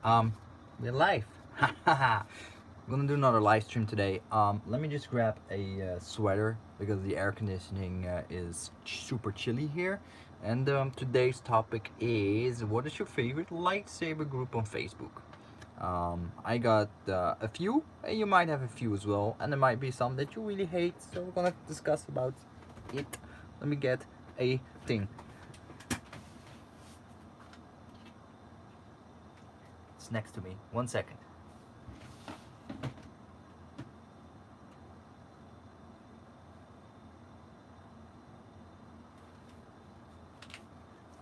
Um, we're live. I'm gonna do another live stream today. Let me just grab a sweater because the air conditioning is super chilly here. And today's topic is, what is your favorite lightsaber group on Facebook? I got a few, and you might have a few as well, and there might be some that you really hate. So we're gonna discuss about it. Let me get a thing. It's next to me. 1 second.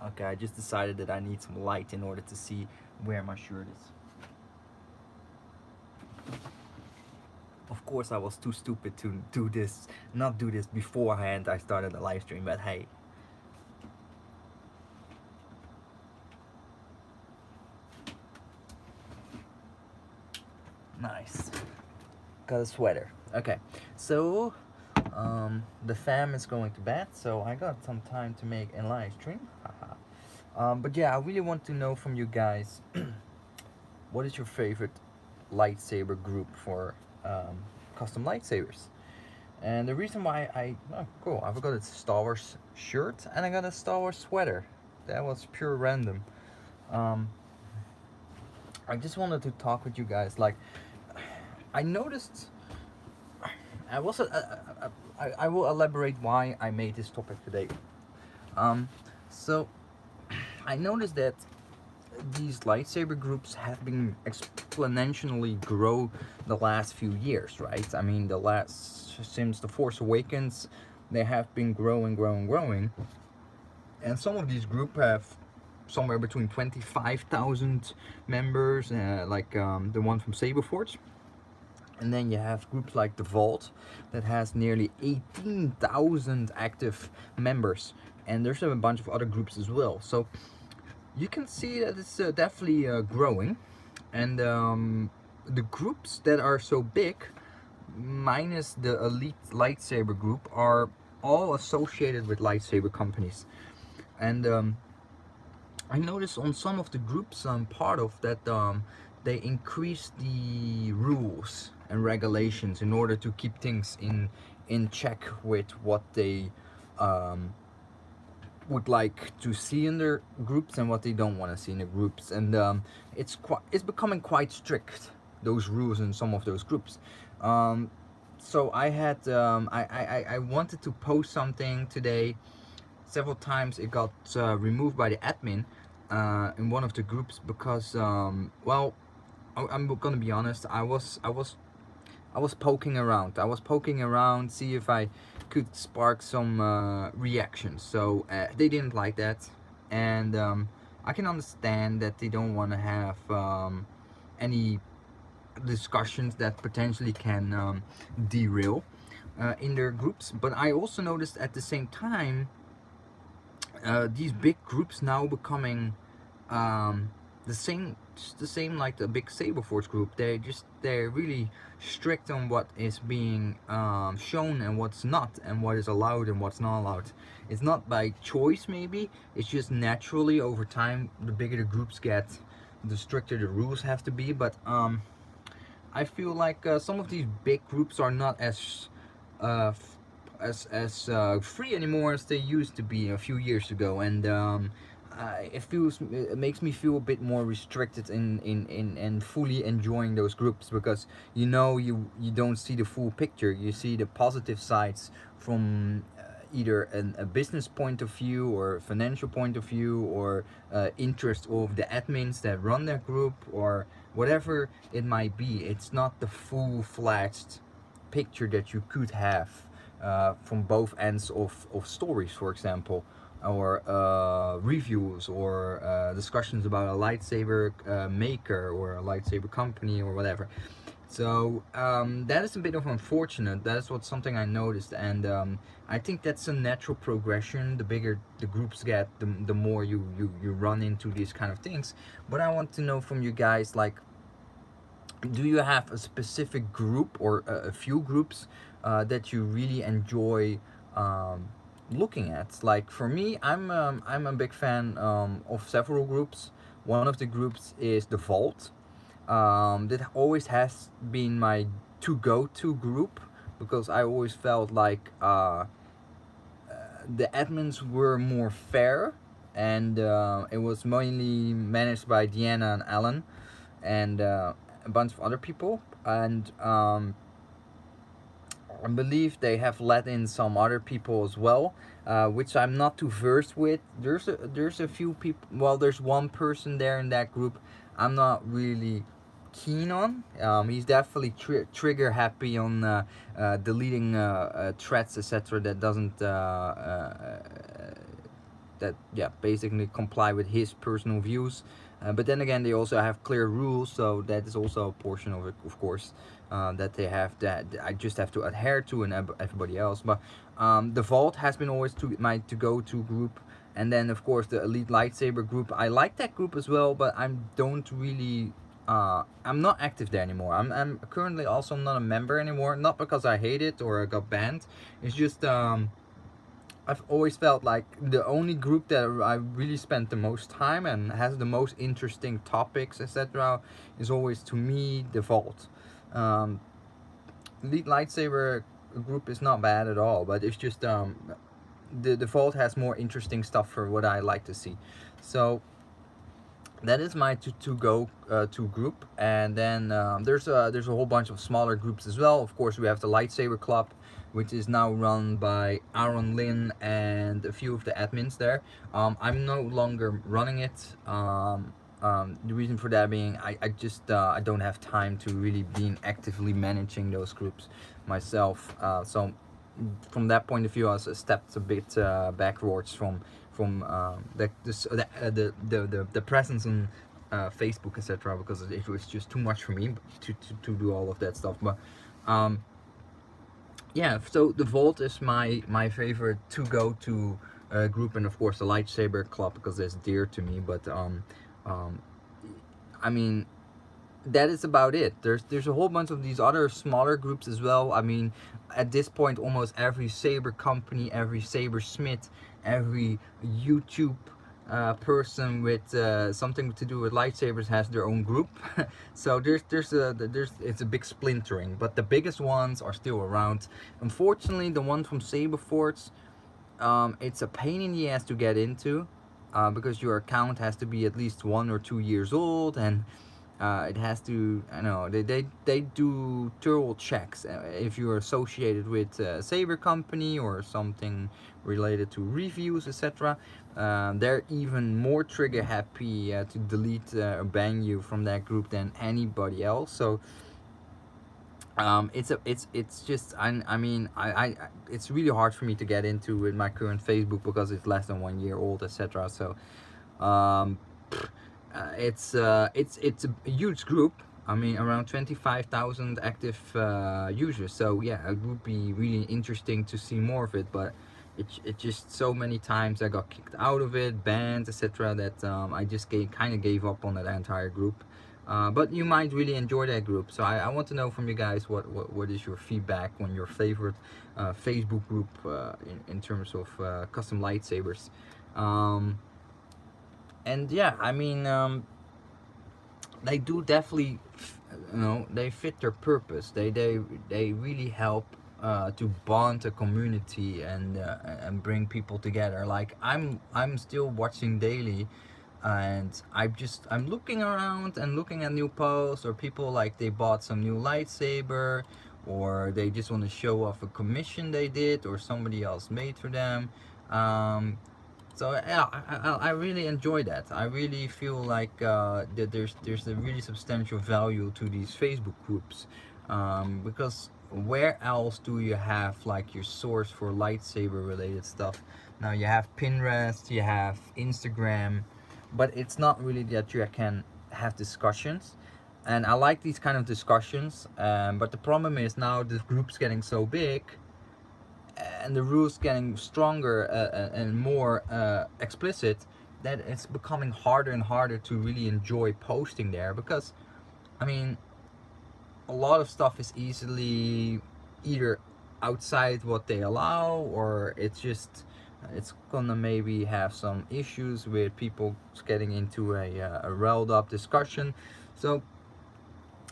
Okay, I just decided that I need some light in order to see where my shirt is. Of course, I was too stupid to not do this beforehand I started the live stream, but hey. Nice. Got a sweater. Okay, so the fam is going to bed, so I got some time to make a live stream. But yeah, I really want to know from you guys, what is your favorite lightsaber group for custom lightsabers? And the reason why oh cool, I got a Star Wars shirt and I got a Star Wars sweater. That was pure random. Um, I just wanted to talk with you guys. Like, I noticed. I was. I will elaborate why I made this topic today. So I noticed that these lightsaber groups have been exponentially grow the last few years, right? I mean, since the Force Awakens, they have been growing, and some of these groups have somewhere between 25,000 members, like the one from Saberforge. And then you have groups like the Vault that has nearly 18,000 active members, and there's a bunch of other groups as well. So you can see that it's definitely growing, and the groups that are so big, minus the elite lightsaber group, are all associated with lightsaber companies. And I noticed on some of the groups I'm part of that they increase the rules and regulations in order to keep things in check with what they would like to see in their groups and what they don't want to see in the groups. And it's becoming quite strict, those rules in some of those groups. So I had I wanted to post something today. Several times it got removed by the admin in one of the groups because well, I'm gonna be honest, I was poking around. I was poking around, see if I could spark some reactions. So they didn't like that, and I can understand that they don't want to have any discussions that potentially can derail in their groups. But I also noticed at the same time, these big groups now becoming um, the same like the big Saberforce group. They're really strict on what is being shown and what's not, and what is allowed and what's not allowed. It's not by choice, maybe. It's just naturally over time. The bigger the groups get, the stricter the rules have to be. But I feel like some of these big groups are not as free anymore as they used to be a few years ago, and it makes me feel a bit more restricted in fully enjoying those groups, because you don't see the full picture. You see the positive sides from either a business point of view or financial point of view, or interest of the admins that run that group, or whatever it might be. It's not the full-fledged picture that you could have from both ends of stories, for example, or reviews, or discussions about a lightsaber maker or a lightsaber company or whatever. So that is a bit of unfortunate. That's something I noticed, and I think that's a natural progression. The bigger the groups get, the more you run into these kind of things. But I want to know from you guys, like, do you have a specific group or a few groups that you really enjoy looking at? Like for me, I'm a big fan of several groups. One of the groups is the Vault. That always has been my to-go-to group, because I always felt like the admins were more fair, and it was mainly managed by Deanna and Alan, and a bunch of other people. And I believe they have let in some other people as well, which I'm not too versed with. There's a few people. Well, there's one person there in that group I'm not really keen on. He's definitely trigger happy on deleting threats, etc. That doesn't that, yeah, basically comply with his personal views. But then again, they also have clear rules, so that is also a portion of it, of course, that they have, that I just have to adhere to, and everybody else. But the Vault has been always my to-go-to group, and then of course the Elite Lightsaber group. I like that group as well, but I don't really. I'm not active there anymore. I'm currently also not a member anymore. Not because I hate it or I got banned. It's just I've always felt like the only group that I really spent the most time and has the most interesting topics, etc., is always, to me, the Vault. Um, Elite Lightsaber group is not bad at all, but it's just the Vault has more interesting stuff for what I like to see. So that is my to go to group. And then there's a whole bunch of smaller groups as well. Of course, we have the Lightsaber Club, which is now run by Aaron Lynn and a few of the admins there. I'm no longer running it. The reason for that being I just I don't have time to really being actively managing those groups myself. So from that point of view, I stepped a bit backwards from the presence on Facebook, etc., because it was just too much for me to do all of that stuff. But yeah, so the Vault is my favorite to go to group, and of course the Lightsaber Club, because it's dear to me. But I mean, that is about it. There's a whole bunch of these other smaller groups as well. I mean, at this point, almost every saber company, every saber smith, every YouTube person with something to do with lightsabers has their own group. So there's it's a big splintering, but the biggest ones are still around. Unfortunately, the one from Saberforts, it's a pain in the ass to get into, because your account has to be at least 1 or 2 years old, and it has to, I know, they do thorough checks if you're associated with a saber company or something related to reviews, etc. They're even more trigger happy to delete or ban you from that group than anybody else. So it's just I mean it's really hard for me to get into with my current Facebook, because it's less than 1 year old, etc. So it's a huge group. I mean, around 25,000 active users. So yeah, it would be really interesting to see more of it. But it just, so many times I got kicked out of it, banned, etc., that I just kind of gave up on that entire group. But you might really enjoy that group. So I want to know from you guys what is your feedback on your favorite Facebook group in terms of custom lightsabers. And yeah, I mean, they do definitely, they fit their purpose. They really help to bond a community and bring people together. Like I'm still watching daily, and I'm looking around and looking at new posts, or people like they bought some new lightsaber, or they just want to show off a commission they did or somebody else made for them. So yeah, I really enjoy that. I really feel like that there's a really substantial value to these Facebook groups, because where else do you have like your source for lightsaber related stuff? Now you have Pinterest, you have Instagram, but it's not really that you can have discussions. And I like these kind of discussions, but the problem is now the group's getting so big, and the rules getting stronger and more explicit, that it's becoming harder and harder to really enjoy posting there. Because I mean, a lot of stuff is easily either outside what they allow, or it's just it's gonna maybe have some issues with people getting into a riled up discussion. So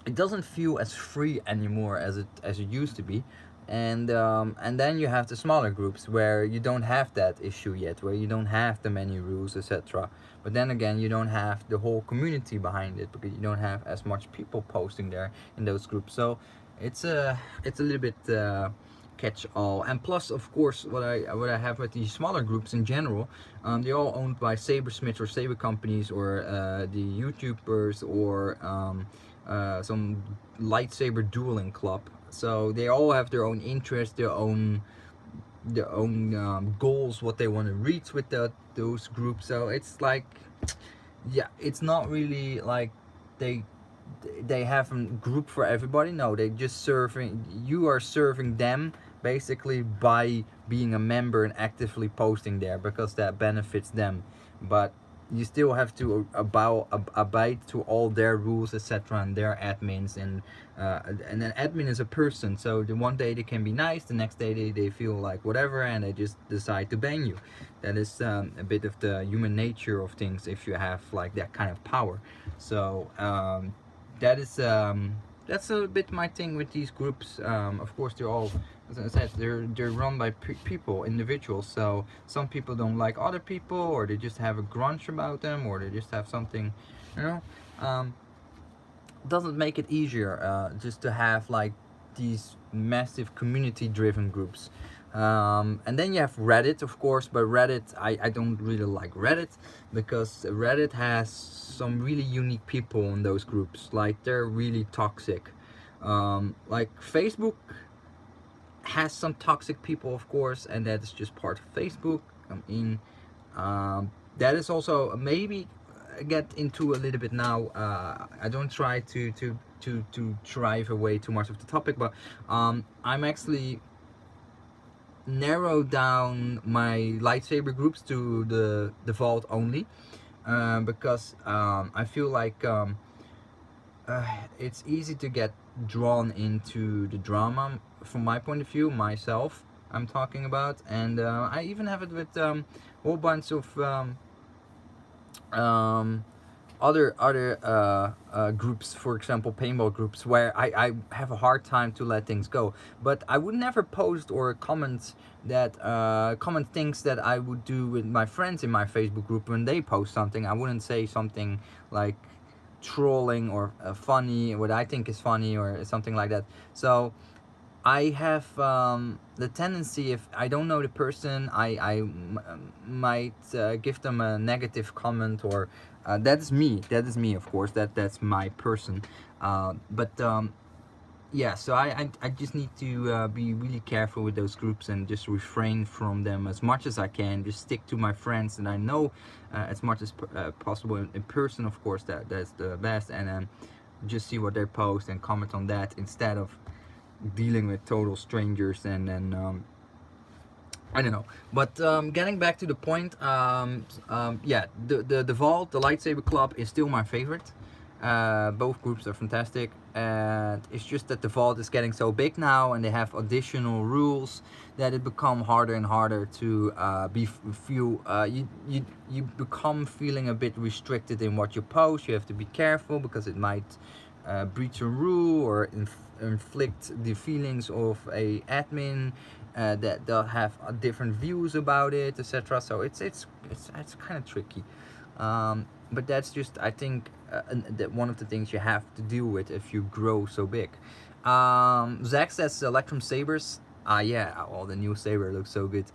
it doesn't feel as free anymore as it used to be. And then you have the smaller groups where you don't have that issue yet, where you don't have the many rules, etc. But then again, you don't have the whole community behind it, because you don't have as much people posting there in those groups. So it's a little bit catch all. And plus, of course, what I have with these smaller groups in general, they're all owned by sabersmiths or saber companies, or the YouTubers, or some lightsaber dueling club. So they all have their own interests, their own goals, what they want to reach with those groups. So it's like, yeah, it's not really like they they have a group for everybody. No, they just serving, you are serving them basically by being a member and actively posting there, because that benefits them. But you still have to abide to all their rules, etc., and their admins. And an admin is a person, so the one day they can be nice, the next day they feel like whatever, and they just decide to ban you. That is a bit of the human nature of things if you have like that kind of power. So that is that's a bit my thing with these groups. Of course, they're all, as I said, they're run by people, individuals. So some people don't like other people, or they just have a grudge about them, or they just have something, you know. Doesn't make it easier just to have like these massive community-driven groups. And then you have Reddit, of course, but Reddit, I don't really like Reddit, because Reddit has some really unique people in those groups. Like, they're really toxic. Like, Facebook has some toxic people, of course, and that is just part of Facebook. I mean, that is also maybe get into a little bit now. I don't try to drive away too much of the topic, but I'm actually narrow down my lightsaber groups to the vault only, because I feel like it's easy to get drawn into the drama from my point of view, myself I'm talking about. And I even have it with a whole bunch of other groups, for example paintball groups, where I have a hard time to let things go. But I would never post or comment things that I would do with my friends in my Facebook group when they post something. I wouldn't say something like trolling or funny, what I think is funny, or something like that. So I have the tendency, if I don't know the person, I might give them a negative comment, or that is me, of course, that's my person. But yeah, so I just need to be really careful with those groups, and just refrain from them as much as I can. Just stick to my friends, and I know as much as possible in person, of course, that's the best. And just see what they post and comment on that, instead of dealing with total strangers. And then I don't know. But getting back to the point, yeah, the vault, the lightsaber club, is still my favorite. Both groups are fantastic, and it's just that the vault is getting so big now, and they have additional rules, that it become harder and harder to you become feeling a bit restricted in what you post. You have to be careful, because it might breach a rule, or inflict the feelings of a admin that they'll have different views about it, etc. So it's kind of tricky. But that's just, I think, that one of the things you have to deal with if you grow so big. Zach says Electrum Sabers. Yeah, well, the new saber looks so good.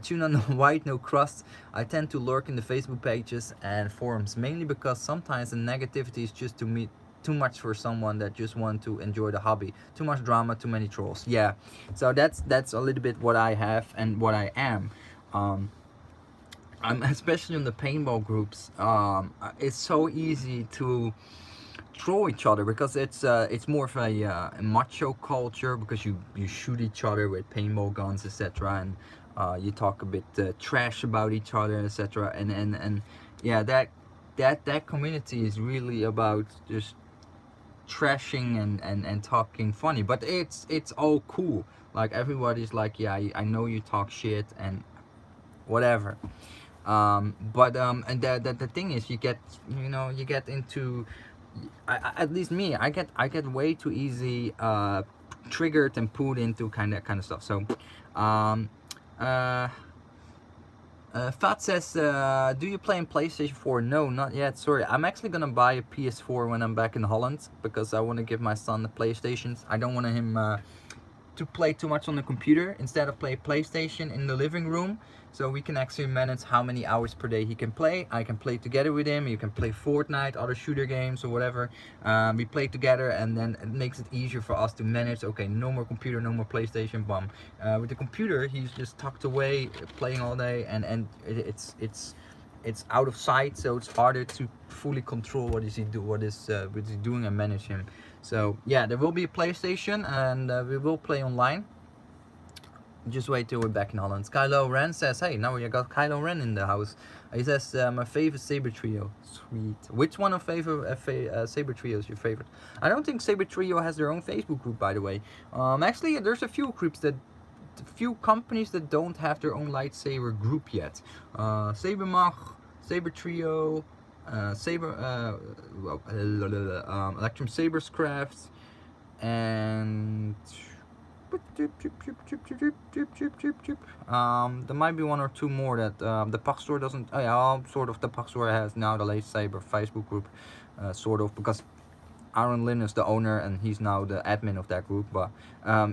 Tuna no white, no crust. I tend to lurk in the Facebook pages and forums, mainly because sometimes the negativity is just too much for someone that just want to enjoy the hobby. Too much drama, too many trolls. Yeah, so that's a little bit what I have and what I am. I'm especially in the paintball groups. It's so easy to troll each other, because it's more of a macho culture, because you shoot each other with paintball guns, etc. And you talk a bit trash about each other, etc. And yeah, that community is really about just trashing and talking funny, but it's all cool. Like, everybody's like, yeah, I know you talk shit, and whatever. And the thing is, you get, you know, you get into, at least me, I get way too easy triggered and pulled into kind of stuff. So um uh Fat says, do you play in PlayStation 4? No, not yet. Sorry, I'm actually gonna buy a PS4 when I'm back in Holland, because I want to give my son the PlayStations. I don't want him to play too much on the computer. Instead of play PlayStation in the living room, so we can actually manage how many hours per day he can play. I can play together with him. You can play Fortnite, other shooter games or whatever. We play together, and then it makes it easier for us to manage. Okay, no more computer, no more PlayStation. Bum. With the computer, he's just tucked away playing all day, and it's out of sight, so it's harder to fully control what is he doing and manage him. So yeah, there will be a PlayStation, and we will play online. Just wait till we're back in Holland. Kylo Ren says, hey, now we got Kylo Ren in the house. He says, my favorite Saber Trio. Sweet. Which one of Saber Trio is your favorite? I don't think Saber Trio has their own Facebook group, by the way. Actually, there's a few companies that don't have their own lightsaber group yet. Saber Mag, Saber Trio, Electrum Sabers Crafts, and there might be one or two more that the Pack Store doesn't. Yeah, sort of. The Pack Store has now the lightsaber Facebook group, sort of, because Aaron Lynn is the owner and he's now the admin of that group, but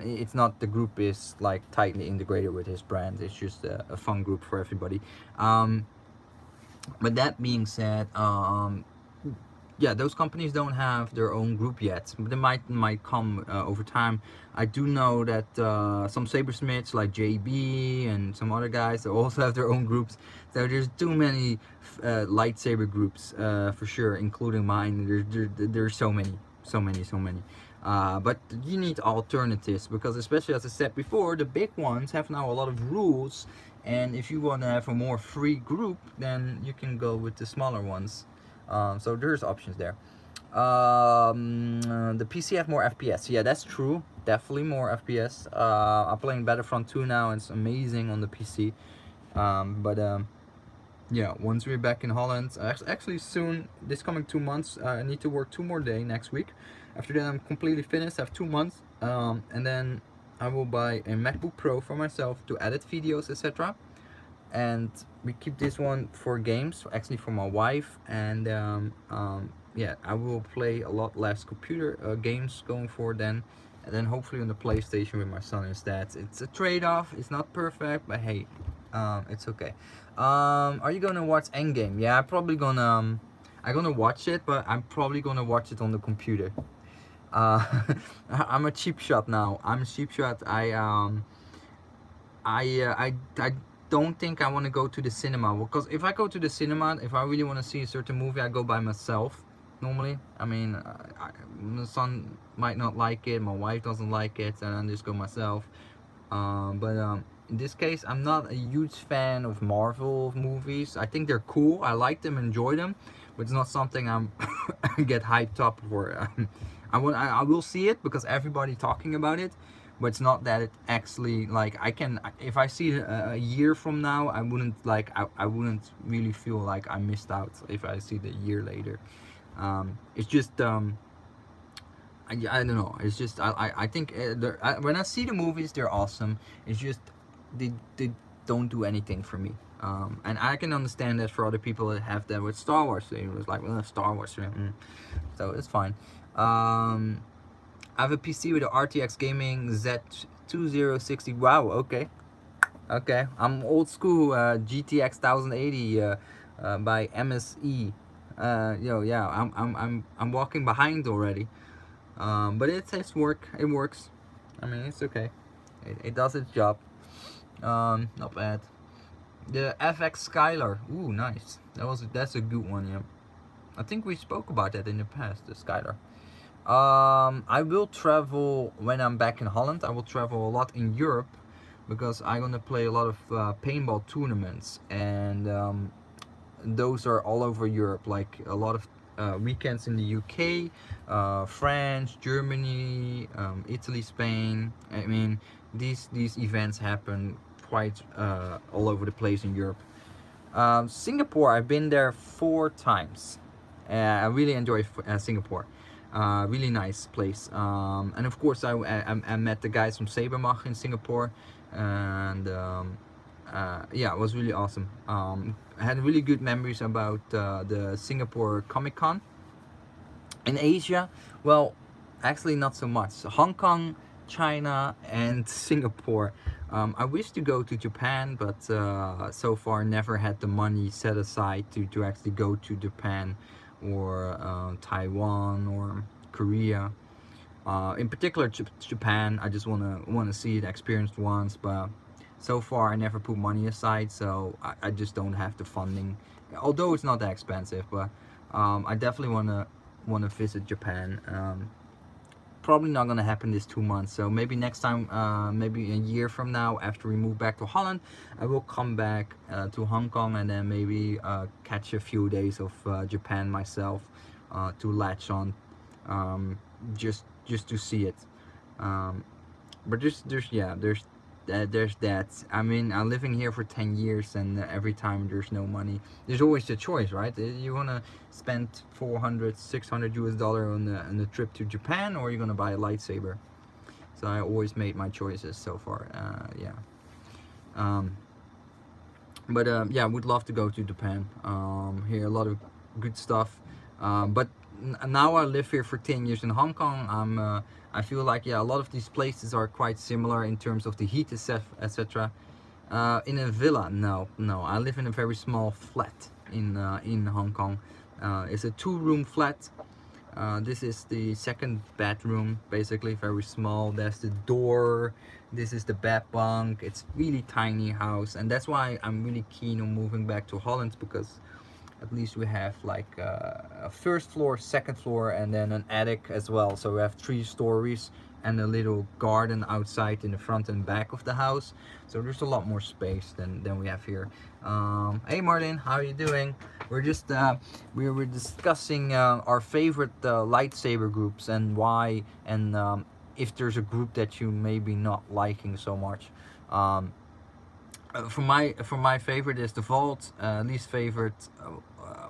it's not, the group is like tightly integrated with his brand. It's just a fun group for everybody. But that being said, yeah, those companies don't have their own group yet, but they might come over time. I do know that some sabersmiths like JB and some other guys also have their own groups. So there's too many lightsaber groups for sure, including mine. There's so many. But you need alternatives, because especially, as I said before, the big ones have now a lot of rules, and if you want to have a more free group, then you can go with the smaller ones. So there's options there. The PC have more FPS. Yeah, that's true. Definitely more FPS. I'm playing Battlefront 2 now, and it's amazing on the PC. Yeah, once we're back in Holland, actually soon, this coming 2 months, I need to work 2 more days next week. After that, I'm completely finished. I have 2 months, and then I will buy a MacBook Pro for myself to edit videos, etc. And we keep this one for games, actually for my wife, and yeah, I will play a lot less computer games going forward then, and then hopefully on the PlayStation with my son instead. It's a trade-off. It's not perfect, but hey, it's okay. Are you gonna watch Endgame? Yeah, I'm probably gonna I'm gonna watch it, but I'm probably gonna watch it on the computer. I'm a cheap shot now. I'm a cheap shot. I don't think I want to go to the cinema, because if I go to the cinema, if I really want to see a certain movie, I go by myself normally. I mean, my son might not like it, my wife doesn't like it, and I just go myself. But in this case, I'm not a huge fan of Marvel movies. I think they're cool, I like them, enjoy them, but it's not something I'm get hyped up for. I will see it because everybody talking about it, but it's not that it actually, like, I can, if I see it a year from now, I wouldn't like, I wouldn't really feel like I missed out if I see it a year later. It's just I don't know, it's just I think when I see the movies, they're awesome. It's just they don't do anything for me. And I can understand that for other people that have that with Star Wars. It was like, well, Star Wars, so it's fine. I have a PC with a RTX Gaming Z2060. Wow, okay. I'm old school, GTX 1080 by MSE. Yeah, I'm walking behind already. But it's work. It works. I mean, it's okay. It does its job. Not bad. The FX Skylar. Ooh, nice. That's a good one. Yeah. I think we spoke about that in the past. The Skylar. I will travel when I'm back in Holland. I will travel a lot in Europe, because I'm gonna play a lot of paintball tournaments, and those are all over Europe. Like a lot of weekends in the UK, France, Germany, Italy, Spain. I mean, these events happen quite all over the place in Europe. Singapore, I've been there 4 times. I really enjoy Singapore. Really nice place. And of course, I met the guys from Sabermach in Singapore, and yeah, it was really awesome. I had really good memories about the Singapore Comic Con. In Asia, well, actually not so much. Hong Kong, China, and Singapore. I wish to go to Japan, but so far never had the money set aside to actually go to Japan or Taiwan or Korea. In particular, Japan. I just wanna see it, experience it once, but so far I never put money aside, so I just don't have the funding. Although it's not that expensive, but I definitely wanna visit Japan. Probably not gonna happen this 2 months, so maybe next time, maybe a year from now, after we move back to Holland, I will come back to Hong Kong, and then maybe catch a few days of Japan myself, to latch on, just to see it. But there's that. I mean, I'm living here for 10 years, and every time there's no money, there's always the choice, right? You want to spend 400, 600 US dollar on the trip to Japan, or you're gonna buy a lightsaber. So I always made my choices so far. Yeah. Yeah, I would love to go to Japan. Hear a lot of good stuff. But now I live here for 10 years in Hong Kong. I feel like, yeah, a lot of these places are quite similar in terms of the heat, etc. In a villa, no. I live in a very small flat in Hong Kong. It's a 2-room flat. This is the second bedroom, basically very small. There's the door. This is the bed bunk. It's really tiny house, and that's why I'm really keen on moving back to Holland, because at least we have like a first floor, second floor, and then an attic as well. So we have 3 stories and a little garden outside in the front and back of the house. So there's a lot more space than we have here. Hey Martin, how are you doing? We're just we were discussing our favorite lightsaber groups and why, and if there's a group that you maybe not liking so much. For my favorite is the Vault. Least favorite,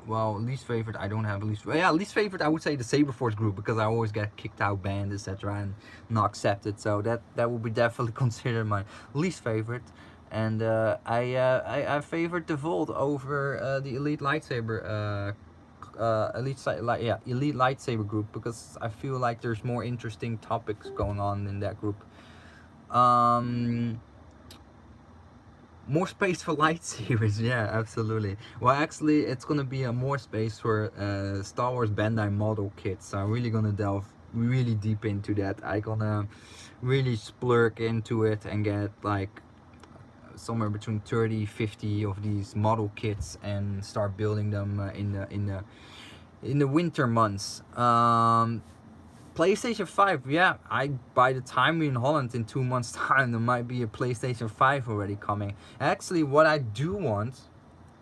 well, least favorite, I don't have a least. Yeah, least favorite, I would say the Saberforce group, because I always get kicked out, banned, etc., and not accepted. So that will be definitely considered my least favorite. And I favored the Vault over the Elite Lightsaber. Elite Lightsaber group, because I feel like there's more interesting topics going on in that group. More space for lightsabers, yeah, absolutely. Well, actually, it's gonna be more space for Star Wars Bandai model kits. So I'm really gonna delve really deep into that. I'm gonna really splurge into it and get like somewhere between 30-50 of these model kits and start building them in the winter months. PlayStation 5, yeah, by the time we're in Holland in 2 months time, there might be a PlayStation 5 already coming. Actually, what I do want,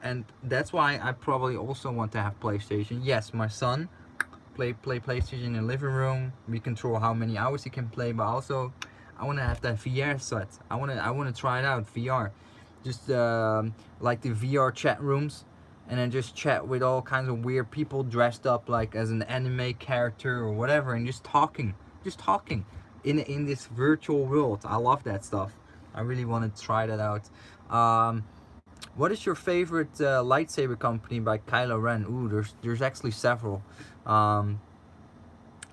and that's why I probably also want to have PlayStation. Yes, my son play PlayStation in the living room. We control how many hours he can play, but also I want to have that VR set. I want to try it out, VR. Just like the VR chat rooms, and then just chat with all kinds of weird people dressed up like as an anime character or whatever, and just talking in this virtual world. I love that stuff. I really want to try that out. What is your favorite lightsaber company by Kylo Ren? Ooh, there's actually several.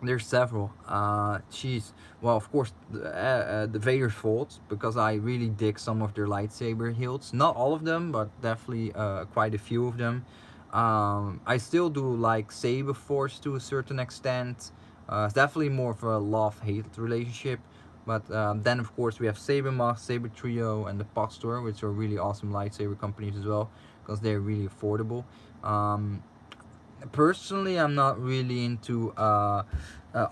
There's several. Well, of course, the Vader's Vault, because I really dig some of their lightsaber hilts. Not all of them, but definitely quite a few of them. I still do like Saberforce to a certain extent. It's definitely more of a love-hate relationship. But then, of course, we have Sabermach, Saber Trio, and the Pot Store, which are really awesome lightsaber companies as well, because they're really affordable. Personally, I'm not really into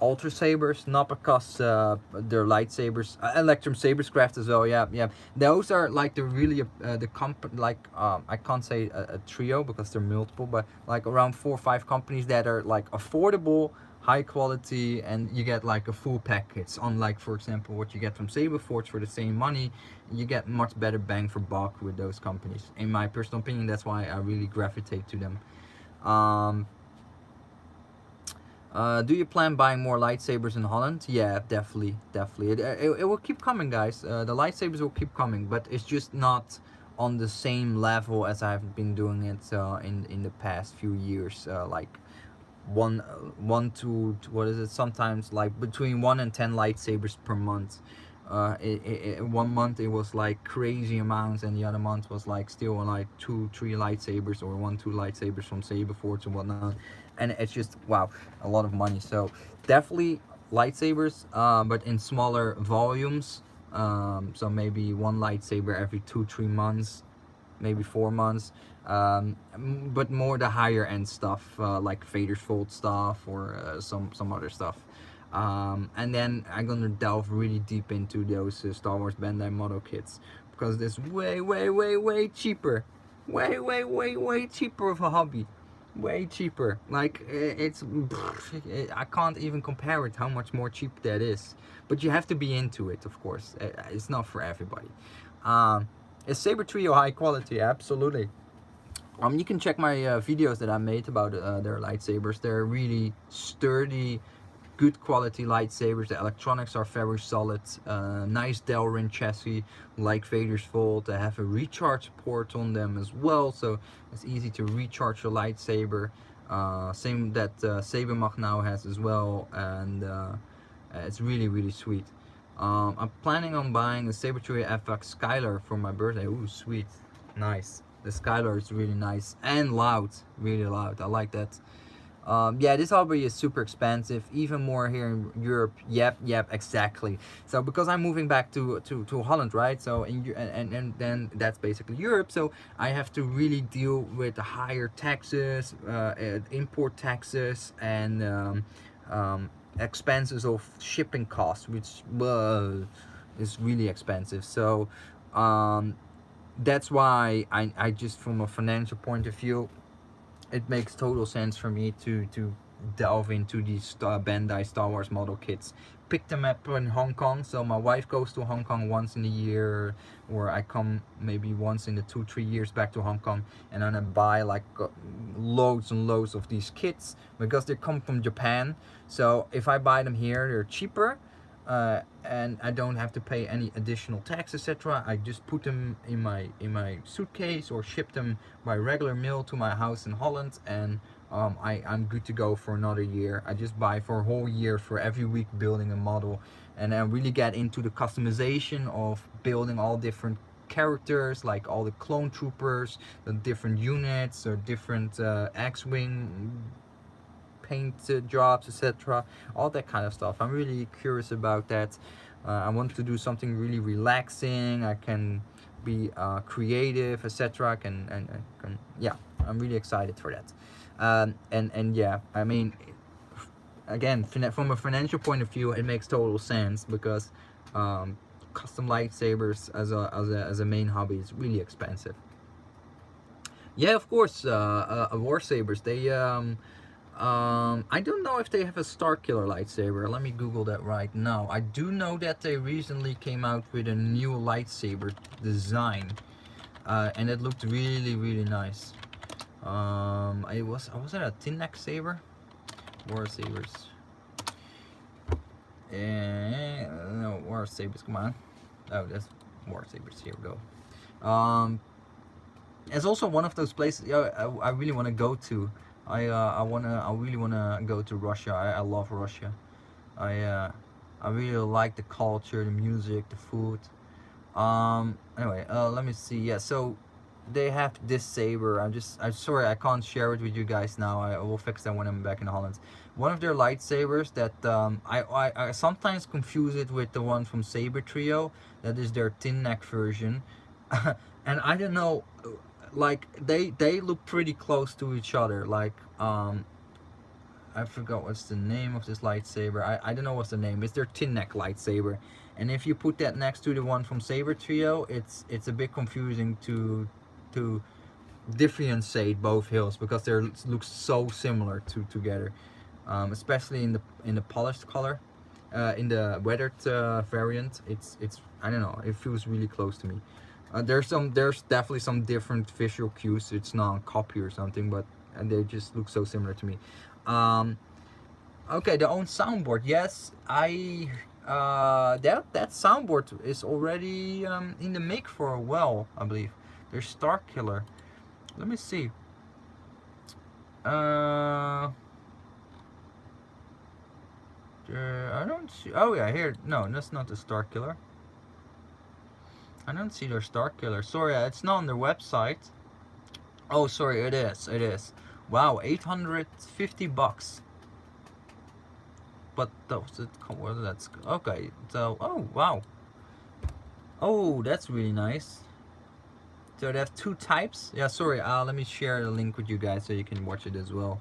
Ultra Sabers, not because they're lightsabers. Electrum Saberscraft as well, yeah. Those are like the really the company, like I can't say a trio because they're multiple, but like around 4 or 5 companies that are like affordable high quality, and you get like a full package. Unlike, for example, what you get from Saberforge for the same money, you get much better bang for buck with those companies. In my personal opinion, that's why I really gravitate to them. Um, do you plan buying more lightsabers in Holland? Yeah, definitely, definitely. It will keep coming, guys. The lightsabers will keep coming, but it's just not on the same level as I've been doing it in the past few years. Like one to what is it? Sometimes like between 1 and 10 lightsabers per month. 1 month it was like crazy amounts, and the other month was like still like 2 3 lightsabers, or 1 2 lightsabers from Saberforge and whatnot, and it's just wow, a lot of money. So definitely lightsabers, but in smaller volumes. So maybe one lightsaber every 2 3 months, maybe 4 months. But more the higher end stuff, like Vader's Fold stuff, or some other stuff. And then I'm gonna delve really deep into those Star Wars Bandai model kits, because it's way cheaper, way cheaper of a hobby, way cheaper. Like it's I can't even compare it how much more cheap that is. But you have to be into it, of course. It's not for everybody. Is Saber Trio high quality? Absolutely. You can check my videos that I made about their lightsabers. They're really sturdy, good quality lightsabers. The electronics are very solid. Nice Delrin chassis, like Vader's Vault. They have a recharge port on them as well, so it's easy to recharge your lightsaber. Same that Sabermach now has as well, and it's really sweet. I'm planning on buying a Saber Trio FX Skylar for my birthday. Ooh, sweet, nice. The Skylar is really nice and loud, really loud. I like that. Yeah, this hobby is super expensive, even more here in Europe. Yep, exactly. So because I'm moving back to Holland, right? So and then that's basically Europe. So I have to really deal with the higher taxes, import taxes, and expenses of shipping costs, which is really expensive. So that's why I just, from a financial point of view, it makes total sense for me to delve into these Bandai Star Wars model kits. Pick them up in Hong Kong, so my wife goes to Hong Kong once in a year, or I come maybe once in the 2 3 years back to Hong Kong, and then I buy like loads and loads of these kits, because they come from Japan. So if I buy them here, they're cheaper, and I don't have to pay any additional tax, etc. I just put them in my suitcase, or ship them by regular mail to my house in Holland, and I'm good to go for another year. I just buy for a whole year, for every week building a model, and I really get into the customization of building all different characters, like all the clone troopers, the different units, or different X-wing paint jobs, etc. All that kind of stuff. I'm really curious about that. I want to do something really relaxing. I can be creative, etc. I can, yeah, I'm really excited for that. And yeah, I mean, again, from a financial point of view, it makes total sense, because custom lightsabers as a main hobby is really expensive. Yeah, of course, war sabers. I don't know if they have a Star Killer lightsaber. Let me Google that right now. I do know that they recently came out with a new lightsaber design, and it looked really nice. Was it a tin neck saber? War sabers. No, war sabers. Come on. Oh, that's war sabers. Here we go. It's also one of those places, yeah, I really want to go to. I really wanna go to Russia. I love Russia. I really like the culture, the music, the food. Anyway, let me see. Yeah, so they have this saber. I'm sorry, I can't share it with you guys now. I will fix that when I'm back in Holland. One of their lightsabers that I sometimes confuse it with the one from Saber Trio. That is their tin neck version. And I don't know, like they look pretty close to each other. Like I forgot what's the name of this lightsaber. I don't know what's the name. It's their tin neck lightsaber, and if you put that next to the one from Saber Trio, it's a bit confusing to differentiate both hills, because they look so similar together. especially in the polished color. In the weathered variant, it's I don't know, it feels really close to me. There's definitely some different visual cues. It's not a copy or something, but they just look so similar to me. Um, okay, the own soundboard. Yes, that soundboard is already in the make for a while, I believe. There's Star Killer. Let me see. I don't see. Oh yeah, here. No, that's not the Star Killer. I don't see their Star Killer. Sorry, it's not on their website. Oh, sorry, it is. It is. Wow, $850. But that's okay. So, oh wow. Oh, that's really nice. So they have two types. Yeah, sorry. Let me share the link with you guys so you can watch it as well.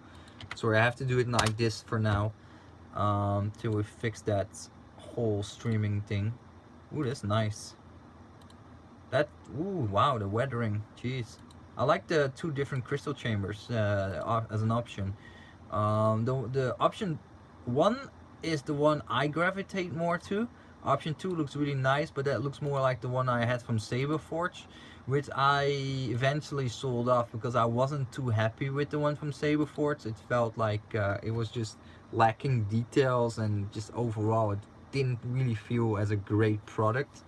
Sorry, I have to do it like this for now. Till we fix that whole streaming thing. Ooh, that's nice. Ooh, wow, the weathering. Jeez. I like the two different crystal chambers as an option. The option one is the one I gravitate more to. Option 2 looks really nice, but that looks more like the one I had from Saberforge, which I eventually sold off because I wasn't too happy with the one from Saberforge. It felt like it was just lacking details, and just overall it didn't really feel as a great product.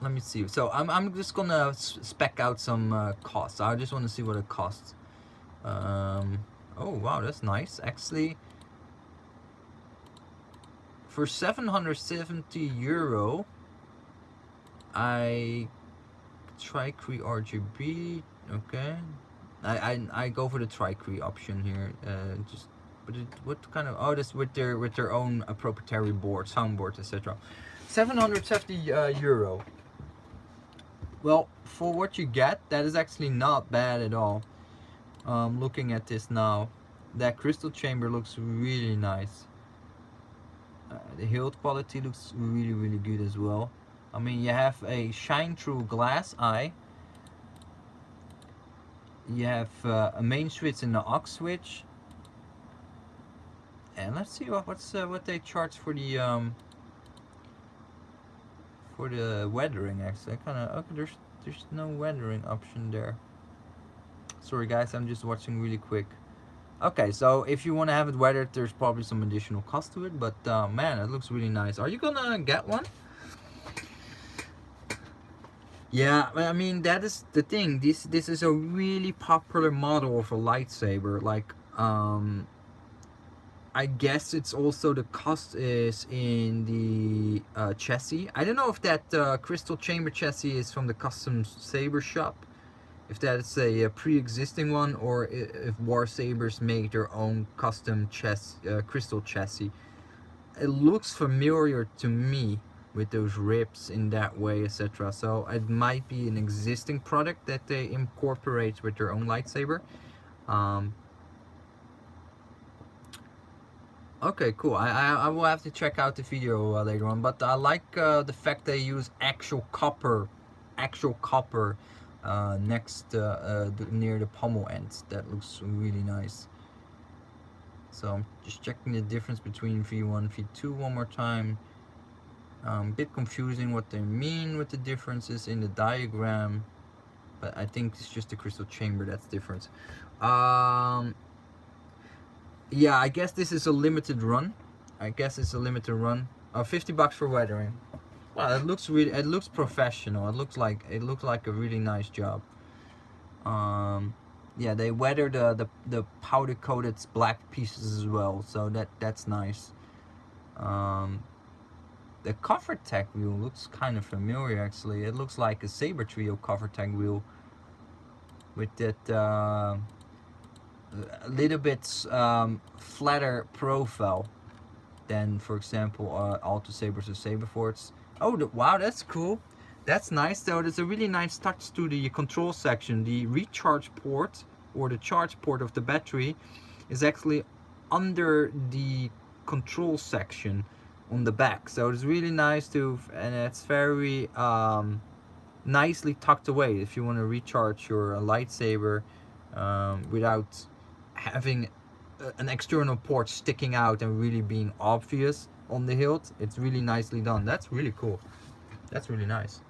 Let me see. So I'm just gonna spec out some costs. I just want to see what it costs. Oh wow, that's nice. Actually, for €770, I Tricree RGB. Okay, I go for the Tricree option here. What kind of, oh, this with their own proprietary board, soundboard, etc. €770. Well, for what you get, that is actually not bad at all. Looking at this now, that crystal chamber looks really nice. The hilt quality looks really good as well. I mean, you have a shine through glass eye. You have a main switch and the aux switch. And let's see what they charge for the weathering. Actually, okay, there's no weathering option there. Sorry guys, I'm just watching really quick. Okay, so if you want to have it weathered, there's probably some additional cost to it, but man, it looks really nice. Are you gonna get one? Yeah, I mean, that is the thing. This is a really popular model of a lightsaber. Like, I guess it's also the cost is in the chassis. I don't know if that crystal chamber chassis is from the custom saber shop, if that's a pre-existing one, or if War Sabers make their own custom crystal chassis. It looks familiar to me with those ribs in that way, etc. So it might be an existing product that they incorporate with their own lightsaber. Okay, cool. I will have to check out the video later on, but I like the fact they use actual copper next near the pommel end. That looks really nice. So I'm just checking the difference between V1 V2 one more time. A bit confusing what they mean with the differences in the diagram, but I think it's just the crystal chamber that's different. Yeah, I guess this is a limited run. $50 for weathering. Well, it looks professional. It looks like a really nice job. Yeah, they weathered the powder coated black pieces as well, so that's nice. The cover tag wheel looks kind of familiar actually. It looks like a Saber Trio cover tag wheel with that a little bit flatter profile than, for example, Alto Sabers or Saberfords. Oh, wow, that's cool. That's nice though. There's a really nice touch to the control section. The recharge port, or the charge port of the battery, is actually under the control section on the back. So it's really nice and it's very nicely tucked away if you want to recharge your lightsaber without having an external port sticking out and really being obvious on the hilt. It's really nicely done. That's really cool. That's really nice.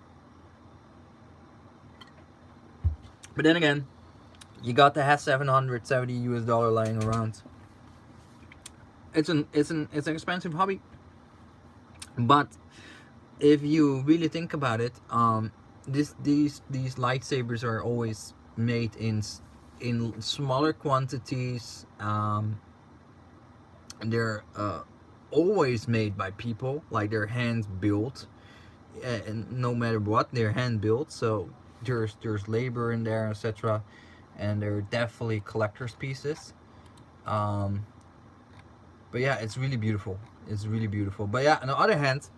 But then again, you got the has 770 US dollar lying around. It's an expensive hobby, but if you really think about it, these lightsabers are always made in smaller quantities. They're always made by people, like they're hand built, and no matter what, they're hand built. So there's labor in there, etc. And they're definitely collector's pieces. Um, but yeah, it's really beautiful. It's really beautiful. But yeah, on the other hand,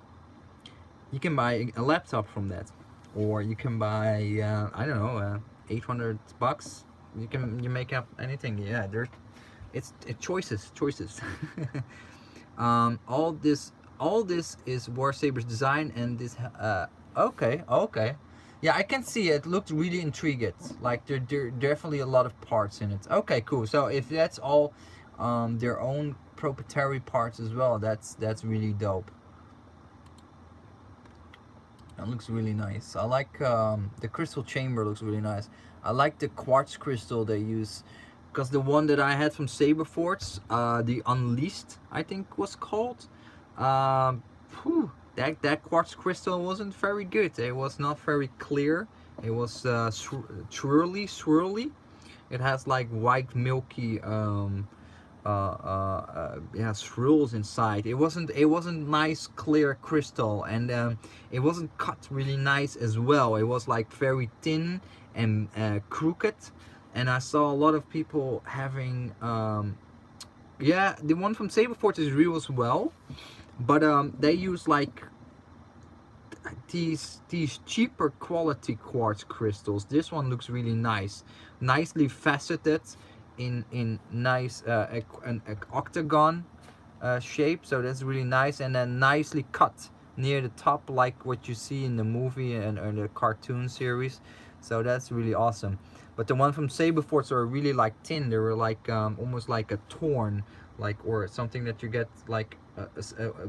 you can buy a laptop from that, or you can buy I don't know, $800. You make up anything. Yeah, there's it's choices. All this is Warsaber's design, and this okay. Yeah, I can see it. Looked really intrigued. Like there definitely a lot of parts in it. Okay, cool. So if that's all their own proprietary parts as well, that's really dope. That looks really nice. I like the crystal chamber looks really nice. I like the quartz crystal they use, because the one that I had from Saberforts, the Unleashed, I think was called. That quartz crystal wasn't very good. It was not very clear. It was swirly. It has like white milky yeah, swirls inside. It wasn't nice clear crystal, and it wasn't cut really nice as well. It was like very thin and crooked, and I saw a lot of people having yeah, the one from Saberforts is real as well, but they use like these cheaper quality quartz crystals. This one looks really nice, nicely faceted in nice an octagon shape, so that's really nice, and then nicely cut near the top like what you see in the movie and the cartoon series. So that's really awesome. But the one from Saberforts are really like thin. They were like almost like a torn, like, or something that you get like a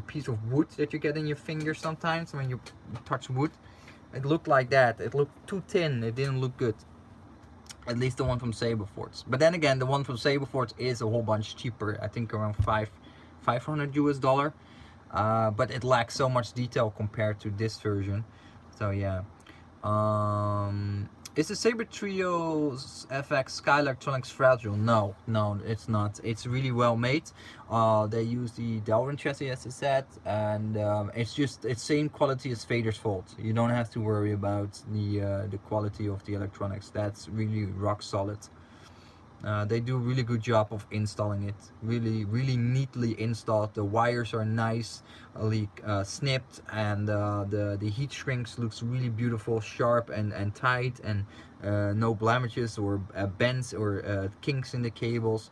piece of wood that you get in your finger sometimes when you touch wood. It looked like that. It looked too thin. It didn't look good. At least the one from Saberforts. But then again, the one from Saberforts is a whole bunch cheaper. I think around 500 US dollar. But it lacks so much detail compared to this version. So yeah. Is the Saber Trio's FX Sky Electronics fragile? No, it's not. It's really well made. They use the Delrin chassis, as I said, and it's same quality as Vader's Vault. You don't have to worry about the quality of the electronics. That's really rock solid. They do a really good job of installing it. Really neatly installed. The wires are nicely snipped, and the heat shrinks looks really beautiful, sharp and tight, and no blemishes or bends or kinks in the cables,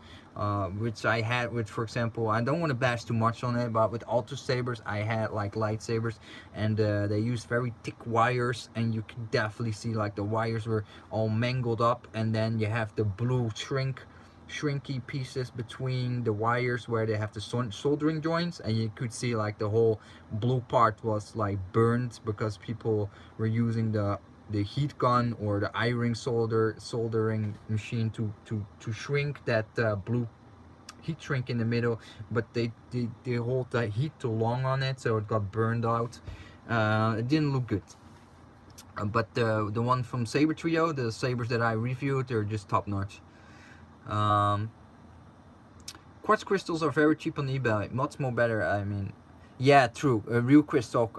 which I had with, for example, I don't want to bash too much on it, but with Alto Sabers I had like lightsabers, and they used very thick wires, and you can definitely see like the wires were all mangled up, and then you have the blue shrinky pieces between the wires where they have the soldering joints, and you could see like the whole blue part was like burned because people were using the heat gun or the iron soldering machine to shrink that blue heat shrink in the middle, but they hold the heat too long on it, so it got burned out. It didn't look good. But the one from Saber Trio, the sabers that I reviewed, they're just top notch. Quartz crystals are very cheap on eBay, much more better. I mean, yeah, true. A real crystal,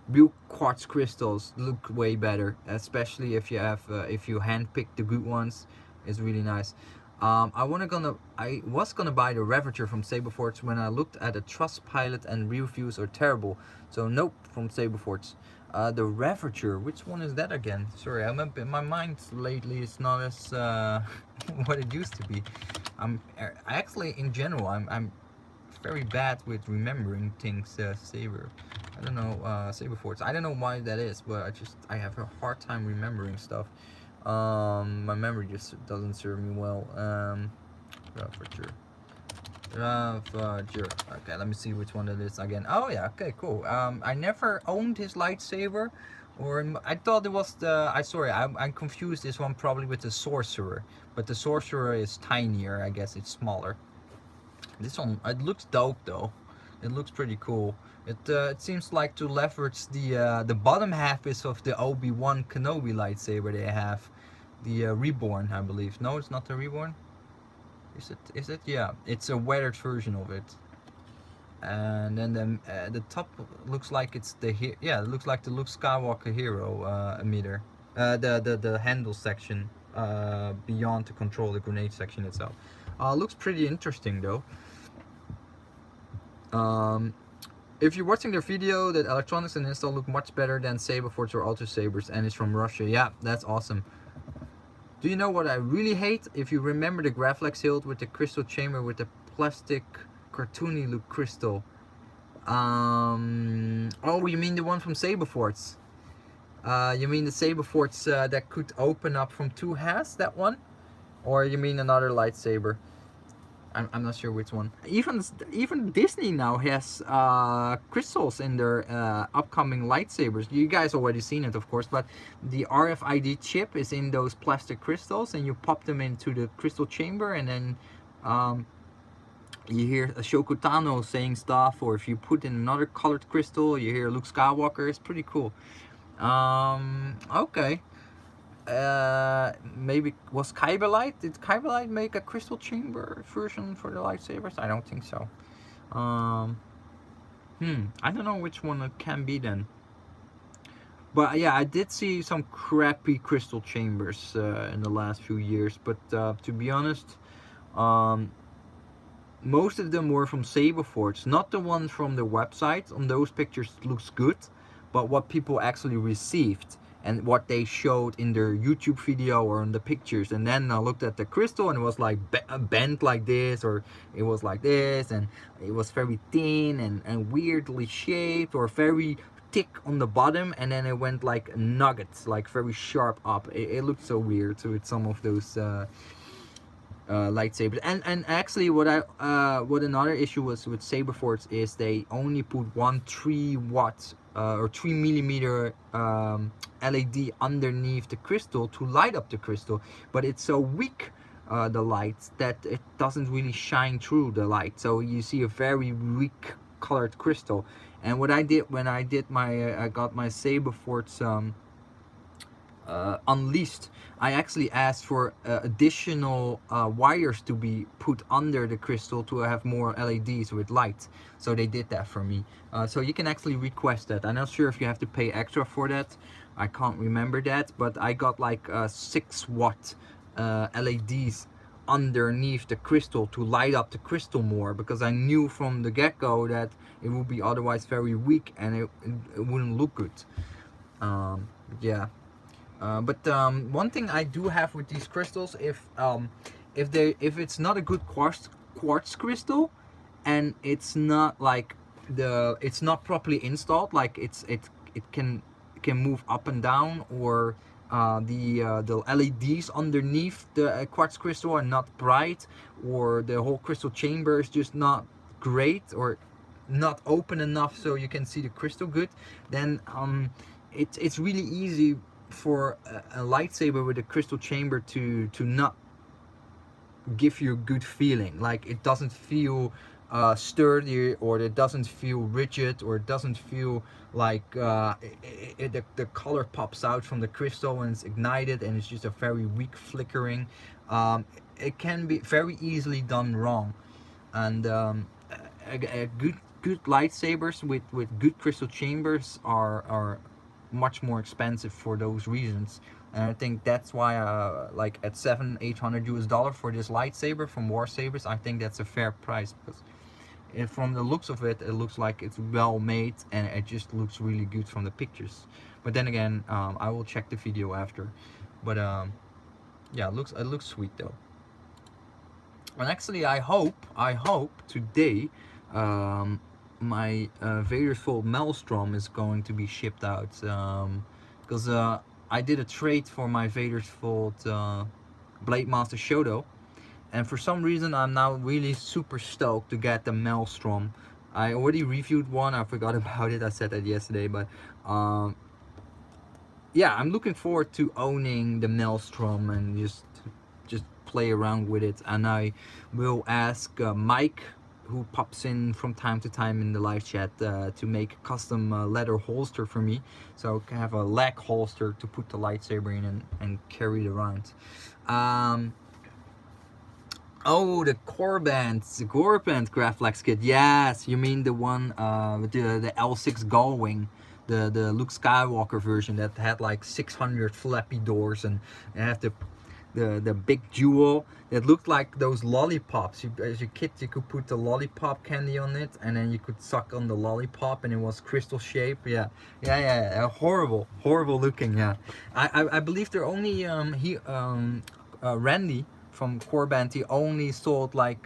real quartz crystals look way better, especially if you have if you handpick the good ones. It's really nice. I was gonna buy the Ravager from Saberforts when I looked at the Trustpilot and reviews are terrible. So nope, from Saberforts. The Ravager, which one is that again? Sorry, my mind lately is not as what it used to be. Actually, in general, I'm very bad with remembering things, Saber. I don't know, Saber Force. I don't know why that is, but I have a hard time remembering stuff. My memory just doesn't serve me well. Ravager. Ravager. Okay, let me see which one it is again. Oh yeah, okay, cool. I never owned his lightsaber, or I thought it was the. I'm confused this one probably with the sorcerer, but the sorcerer is tinier. I guess it's smaller. This one, it looks dope though. It looks pretty cool. It seems like to leverage the bottom half is of the Obi-Wan Kenobi lightsaber they have, the Reborn, I believe. No, it's not the Reborn. Is it? Is it? Yeah, it's a weathered version of it. And then the top looks like it's yeah, it looks like the Luke Skywalker hero emitter. The handle section beyond to control the grenade section itself. Looks pretty interesting though. If you're watching the video, that electronics and install look much better than Saber Forge or Ultra Sabers, and it's from Russia. Yeah, that's awesome. Do you know what I really hate? If you remember the Graflex hilt with the crystal chamber with the plastic cartoony look crystal. Oh, you mean the one from Saber Forge? You mean the Saber Forge that could open up from two halves? That one? Or you mean another lightsaber? I'm not sure which one. Even Disney now has crystals in their upcoming lightsabers. You guys already seen it, of course, but the RFID chip is in those plastic crystals, and you pop them into the crystal chamber, and then you hear Ahsoka Tano saying stuff, or if you put in another colored crystal, you hear Luke Skywalker. It's pretty cool. Okay. Maybe was Kyberlight? Did Kyberlight make a crystal chamber version for the lightsabers? I don't think so. I don't know which one it can be then. But yeah, I did see some crappy crystal chambers in the last few years. But to be honest, most of them were from Saber Forge, not the ones from the website. On those pictures, it looks good, but what people actually received and what they showed in their YouTube video or in the pictures. And then I looked at the crystal, and it was like bent like this, or it was like this, and it was very thin and weirdly shaped, or very thick on the bottom, and then it went like nuggets, like very sharp up. It looked so weird with some of those lightsabers. And actually what another issue was with Saber Forge is they only put one 3-watt or 3mm LED underneath the crystal to light up the crystal, but it's so weak, the light, that it doesn't really shine through the light, so you see a very weak colored crystal. And what I did when I did my I got my Saber Forge Unleashed, I actually asked for additional wires to be put under the crystal to have more LEDs with light, so they did that for me. So you can actually request that. I'm not sure if you have to pay extra for that. I can't remember that, but I got like 6-watt LEDs underneath the crystal to light up the crystal more, because I knew from the get-go that it would be otherwise very weak and it wouldn't look good. Yeah. But one thing I do have with these crystals, if it's not a good quartz crystal, and it's not like it's not properly installed, like it can move up and down, or the LEDs underneath the quartz crystal are not bright, or the whole crystal chamber is just not great, or not open enough so you can see the crystal good, then it's really easy for a lightsaber with a crystal chamber to not give you a good feeling. Like it doesn't feel sturdy, or it doesn't feel rigid, or it doesn't feel like the color pops out from the crystal when it's ignited and it's just a very weak flickering. It can be very easily done wrong, and good lightsabers with good crystal chambers are much more expensive for those reasons. And I think that's why like at $700-800 for this lightsaber from War Sabers, I think that's a fair price, because from the looks of it, it looks like it's well made, and it just looks really good from the pictures. But then again, I will check the video after. But yeah, it looks sweet though. And actually, I hope today my Vader's Vault Maelstrom is going to be shipped out, because I did a trade for my Vader's Vault Blade Master Shoto, and for some reason I'm now really super stoked to get the Maelstrom. I already reviewed one, I forgot about it, I said that yesterday, but yeah, I'm looking forward to owning the Maelstrom and just play around with it. And I will ask Mike, who pops in from time to time in the live chat, to make a custom leather holster for me, so I can have a leg holster to put the lightsaber in and carry it around. Oh, the Gorband Graflex kit. Yes, you mean the one with the L6 Gullwing, the Luke Skywalker version that had like 600 flappy doors, and have the big jewel that looked like those lollipops. As a kid, you could put the lollipop candy on it, and then you could suck on the lollipop, and it was crystal shape. Yeah. Horrible looking. Yeah, I believe they're only Randy from Corband, he only sold like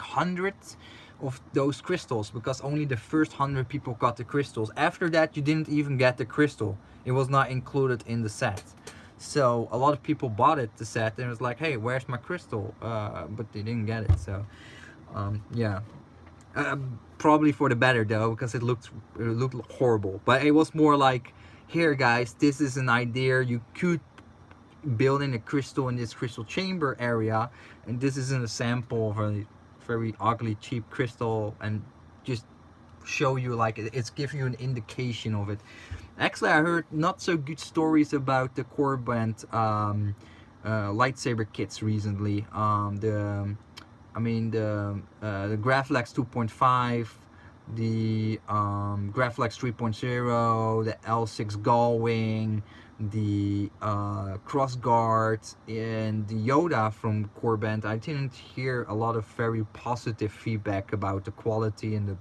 hundreds of those crystals, because only the first 100 people got the crystals. After that, you didn't even get the crystal. It was not included in the set. So a lot of people bought it, the set, and it was like, hey, where's my crystal? But they didn't get it. So yeah, probably for the better though, because it looked horrible. But it was more like, here guys, this is an idea. You could building a crystal in this crystal chamber area, and this isn't a sample of a very ugly cheap crystal, and just show you, like, it's giving you an indication of it. Actually, I heard not so good stories about the Corband lightsaber kits recently. The Graflex 2.5, the Graflex 3.0, the L6 Gullwing, the Crossguard, and the Yoda from Corband. I didn't hear a lot of very positive feedback about the quality and the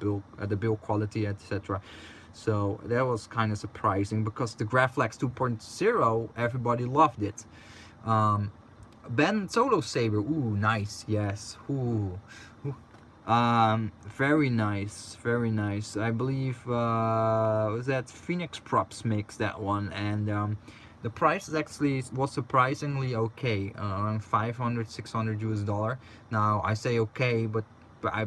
build quality, etc. So that was kind of surprising, because the Graflex 2.0, everybody loved it. Ben Solo Saber, ooh, nice, yes, ooh. Very nice, very nice. I believe was that Phoenix Props makes that one, and the price is actually was surprisingly okay, around 500-600 US dollar. Now I say okay, but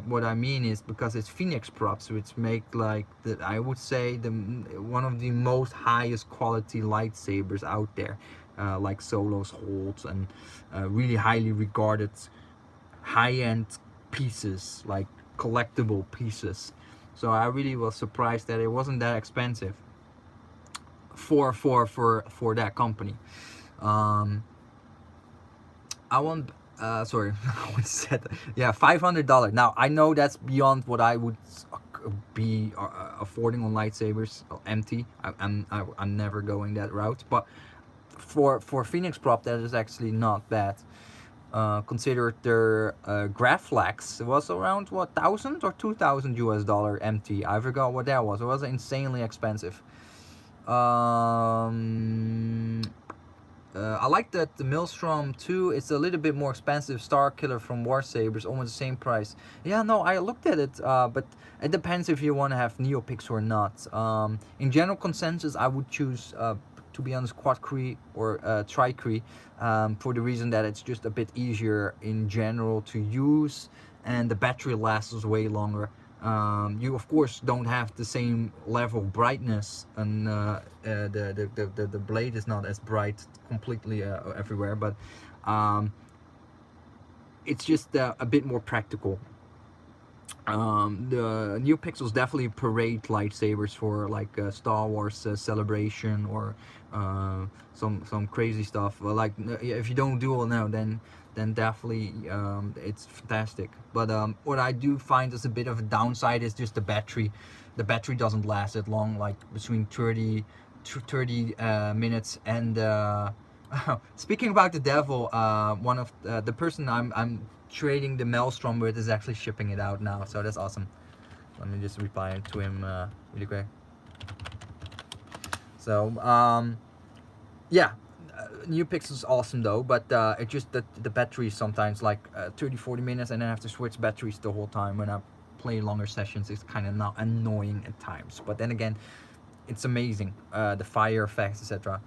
what I mean is because it's Phoenix Props, which make like I would say one of the most highest quality lightsabers out there, like Solo's holds, and really highly regarded high-end pieces, like collectible pieces. So I really was surprised that it wasn't that expensive for that company. I want sorry, I said that. Yeah, $500. Now I know that's beyond what I would be affording on lightsabers. Empty. I'm never going that route. But for Phoenix Prop, that is actually not bad. Considered their Graflex, it was around what, 1,000 or 2,000 US dollar empty. I forgot what that was. It was insanely expensive. I like that the Maelstrom 2 is a little bit more expensive. Star Killer from War Sabers, almost the same price. Yeah, no, I looked at it, but it depends if you want to have Neopix or not. In general consensus, I would choose, to be honest, Quad Cree or Tri Cree, for the reason that it's just a bit easier in general to use, and the battery lasts way longer. You of course don't have the same level of brightness, and the blade is not as bright completely everywhere, but it's just a bit more practical. The new pixels definitely parade lightsabers for like Star Wars celebration, or some crazy stuff. Like if you don't duel now, then definitely it's fantastic. But what I do find is a bit of a downside is just the battery. The battery doesn't last that long, like between 30 minutes. And speaking about the devil, one of the person I'm trading the Maelstrom with is actually shipping it out now, so that's awesome. Let me just reply to him really quick. So yeah, new pixels is awesome though, but it just the battery is sometimes like 30-40 minutes, and then I have to switch batteries the whole time when I play longer sessions, it's kind of not annoying at times. But then again, it's amazing, the fire effects, etc.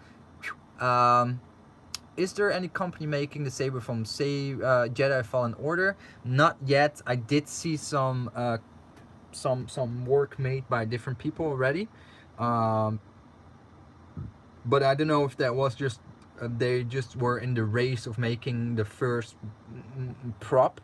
Is there any company making the saber from, say, Jedi Fallen Order? Not yet. I did see some work made by different people already, but I don't know if that was just they just were in the race of making the first prop,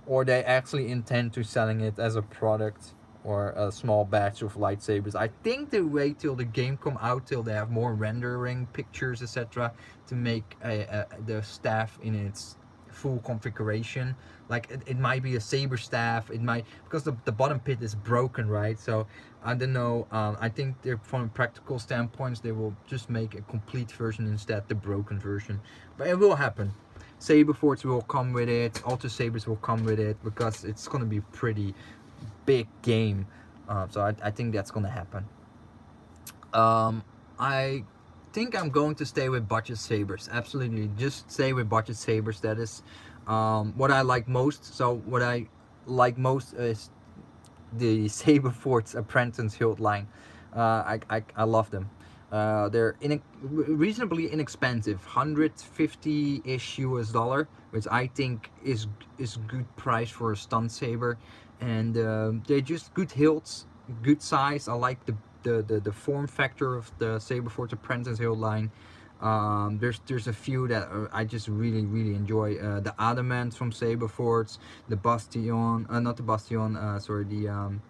or they actually intend to selling it as a product or a small batch of lightsabers. I think they wait till the game come out, till they have more rendering pictures, etc., to make the staff in its full configuration. Like it might be a saber staff, it might, because the bottom pit is broken, right? So I don't know. I think from a practical standpoint, they will just make a complete version instead, the broken version. But it will happen. Saber forts will come with it, Alter Sabers will come with it, because it's gonna be pretty big game. So I think that's gonna happen. I think I'm going to stay with budget sabers. Absolutely, just stay with budget sabers. That is what I like most. So what I like most is the Saber Forts Apprentice Hilt line. I love them. They're reasonably inexpensive, 150-ish US dollar, which I think is good price for a stun saber, and they're just good hilts, good size. I like the form factor of the Saber Forts Apprentice hilt line. There's a few that I just really enjoy. The Adamant from Saber Forts, the Bastion, not the Bastion, sorry, the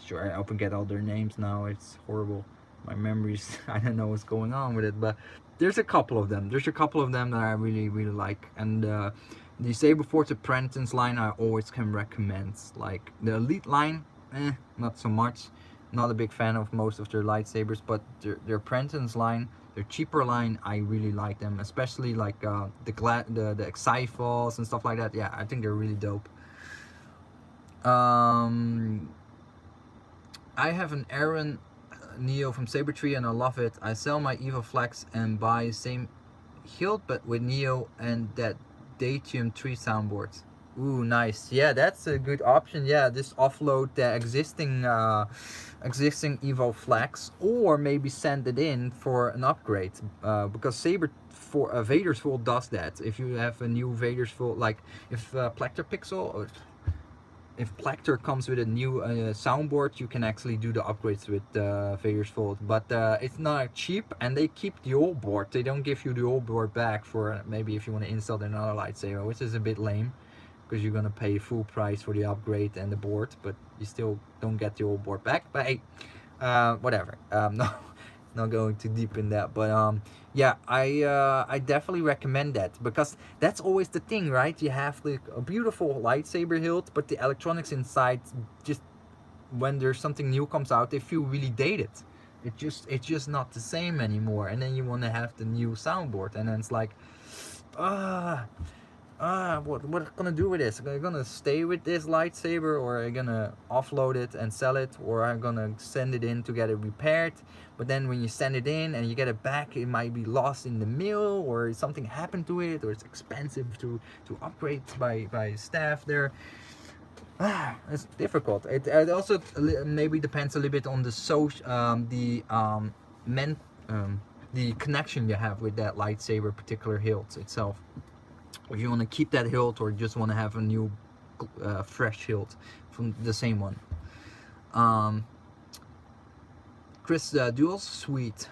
sure, I often get all their names now. It's horrible. My memories, I don't know what's going on with it, but there's a couple of them. There's a couple of them that I really like, and the Saber Forts Apprentice line I always can recommend. Like the Elite line, not so much. Not a big fan of most of their lightsabers, but their Apprentice line, their cheaper line, I really like them. Especially like the Exifals and stuff like that. Yeah, I think they're really dope. I have an Aaron Neo from Saber Tree and I love it. I sell my Evo Flex and buy same hilt but with Neo and that Datium 3 soundboards. Ooh, nice. Yeah, that's a good option. Yeah, just offload the existing Evo Flex, or maybe send it in for an upgrade. Because Saber for Vader's Full does that. If you have a new Vader's Full, like if Plector Pixel, or if Plector comes with a new soundboard, you can actually do the upgrades with Vader's Vault. But it's not cheap, and they keep the old board. They don't give you the old board back for maybe if you want to install another lightsaber, which is a bit lame, because you're gonna pay full price for the upgrade and the board, but you still don't get the old board back. But hey, whatever. No, not going too deep in that, but yeah, I definitely recommend that, because that's always the thing, right? You have like a beautiful lightsaber hilt, but the electronics inside, just when there's something new comes out, they feel really dated. It's just not the same anymore. And then you want to have the new soundboard, and then it's like, what gonna do with this? Am I gonna stay with this lightsaber, or am I gonna offload it and sell it, or I'm gonna send it in to get it repaired? But then when you send it in and you get it back, it might be lost in the mail, or something happened to it, or it's expensive to upgrade by staff there. It's difficult. It also maybe depends a little bit on the the connection you have with that lightsaber particular hilt itself. If you want to keep that hilt, or just want to have a new fresh hilt from the same one. Chris Duels, sweet.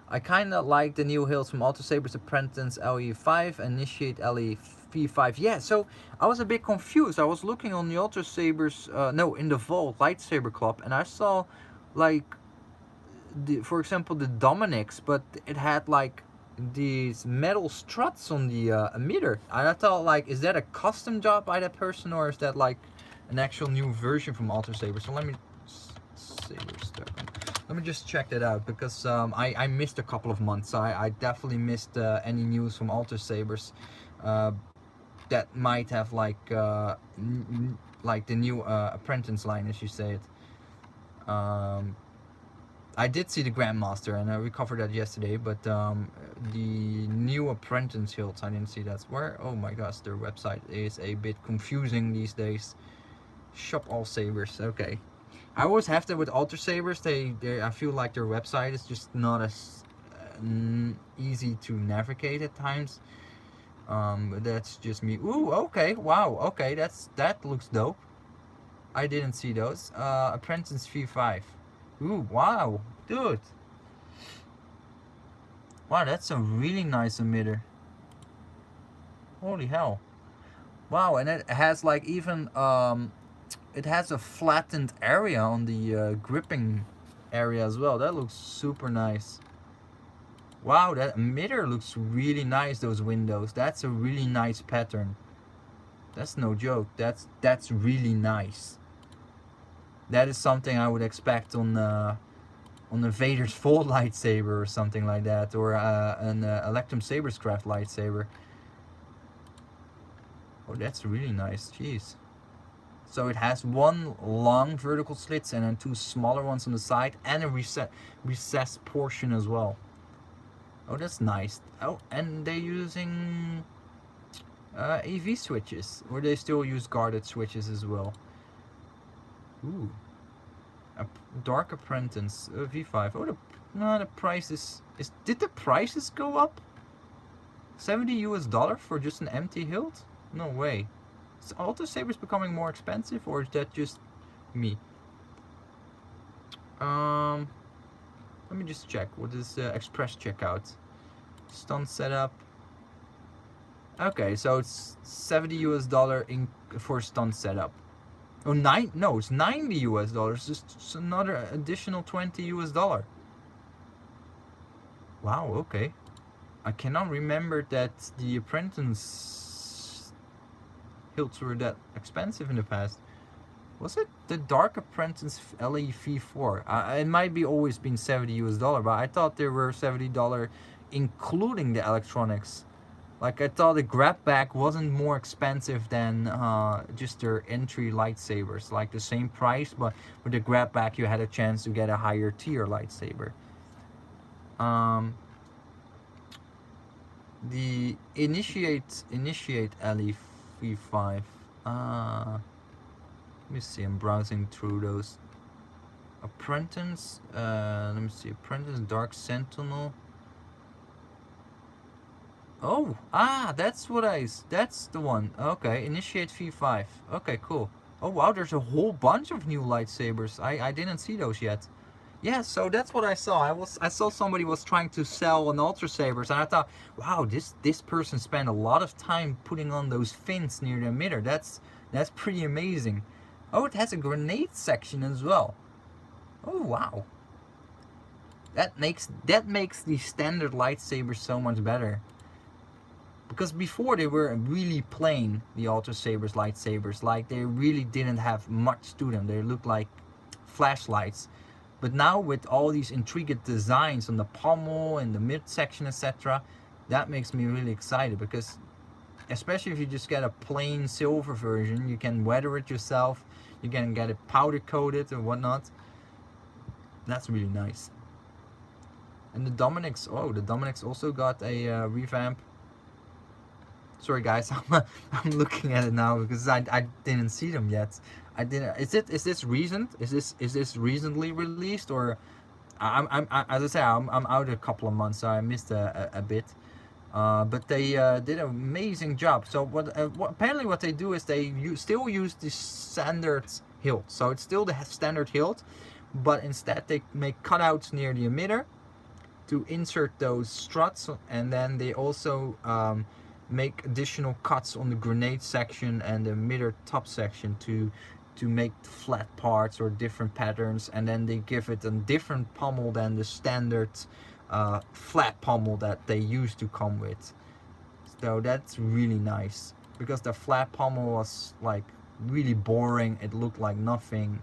I kinda like the new hilts from Alter Sabers Apprentice LE5, Initiate LE-V5. Yeah, so I was a bit confused. I was looking on the Alter Sabers, no, in the Vault Lightsaber Club, and I saw like for example the Dominic's, but it had like these metal struts on the emitter. I thought, like, is that a custom job by that person, or is that like an actual new version from Alter Saber? So let me just check that out, because I missed a couple of months. I definitely missed any news from Alter Sabers that might have like the new Apprentice line, as you say it. I did see the Grandmaster, and we covered that yesterday, but the new apprentice hilts. I didn't see that. Where? Oh my gosh, their website is a bit confusing these days. Shop all sabers. Okay. I always have that with alter sabers. I feel like their website is just not as easy to navigate at times. But that's just me. Ooh, okay, wow, okay, that looks dope. I didn't see those. Apprentice V5. Ooh, wow, dude. Wow, that's a really nice emitter. Holy hell. Wow, and it has like even it has a flattened area on the gripping area as well. That looks super nice. Wow, that emitter looks really nice, those windows. That's a really nice pattern. That's no joke. That's really nice. That is something I would expect on the Vader's Fold lightsaber or something like that, or an Electrum Saberscraft lightsaber. Oh, that's really nice. Jeez. So it has one long vertical slits and then two smaller ones on the side, and a recessed portion as well. Oh, that's nice. Oh, and they're using AV switches, or they still use guarded switches as well. Ooh, a Dark Apprentice V5. Oh, the price is did the prices go up? $70 for just an empty hilt? No way. Is Alter Sabers becoming more expensive, or is that just me? Let me just check. What is express checkout? Stun setup. Okay, so it's $70 for stun setup. Oh, no, it's $90. Just another additional $20. Wow, okay. I cannot remember that the Apprentice hilts were that expensive in the past. Was it the Dark Apprentice LE V4? It might be always been $70, but I thought they were $70 including the electronics. Like, I thought the grab bag wasn't more expensive than just their entry lightsabers. Like the same price, but with the grab bag you had a chance to get a higher tier lightsaber. The Initiate LE V5. Let me see, I'm browsing through those. Apprentice, let me see, Apprentice Dark Sentinel. Oh, that's the one. Okay, Initiate V5. Okay, cool. Oh wow, there's a whole bunch of new lightsabers. I didn't see those yet. Yeah, so that's what I saw. I saw somebody was trying to sell an Ultra Sabers, and I thought, wow, this person spent a lot of time putting on those fins near the emitter. That's pretty amazing. Oh, it has a grenade section as well. Oh wow. That makes the standard lightsabers so much better. Because before they were really plain, the Ultra Sabers lightsabers, like they really didn't have much to them. They looked like flashlights. But now with all these intricate designs on the pommel and the midsection, etc., that makes me really excited, because especially if you just get a plain silver version, you can weather it yourself, you can get it powder coated or whatnot. That's really nice. And the Dominics, the Dominics also got a revamp. Sorry guys, I'm looking at it now because I didn't see them yet. I didn't. Is this recent? Is this recently released, or I'm as I say, I'm out a couple of months, so I missed a bit. But they did an amazing job. So apparently what they do is they still use the standard hilt. So it's still the standard hilt, but instead they make cutouts near the emitter to insert those struts, and then they also make additional cuts on the grenade section and the emitter top section to make flat parts or different patterns, and then they give it a different pommel than the standard flat pommel that they used to come with. So that's really nice, because the flat pommel was like really boring. It looked like nothing,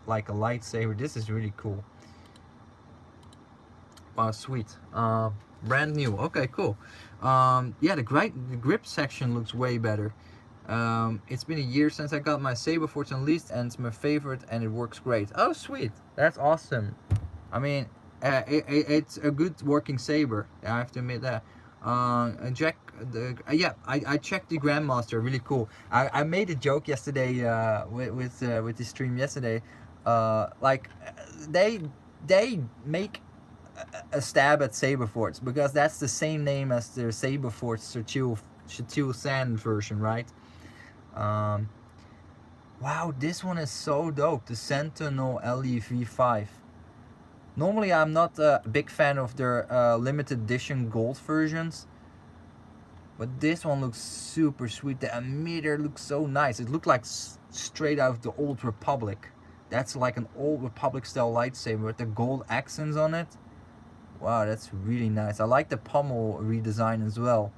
like a lightsaber. This is really cool. Wow, sweet. Brand new. Okay, cool. Yeah, the grip section looks way better. It's been a year since I got my Saber Force Unleashed, and it's my favorite, and it works great. Oh, sweet. That's awesome. I mean, it's a good working saber. I have to admit that. Jack, yeah, I checked the Grandmaster. Really cool. I made a joke yesterday with the stream yesterday. Like they they make a stab at Saberforts because that's the same name as the Saberforts Chatil Sand version, right? Um, wow, this one is so dope. The Sentinel LEV5. Normally, I'm not a big fan of their limited edition gold versions, but this one looks super sweet. The emitter looks so nice. It looked like straight out of the Old Republic. That's like an Old Republic style lightsaber with the gold accents on it. Wow, that's really nice. I like the pommel redesign as well.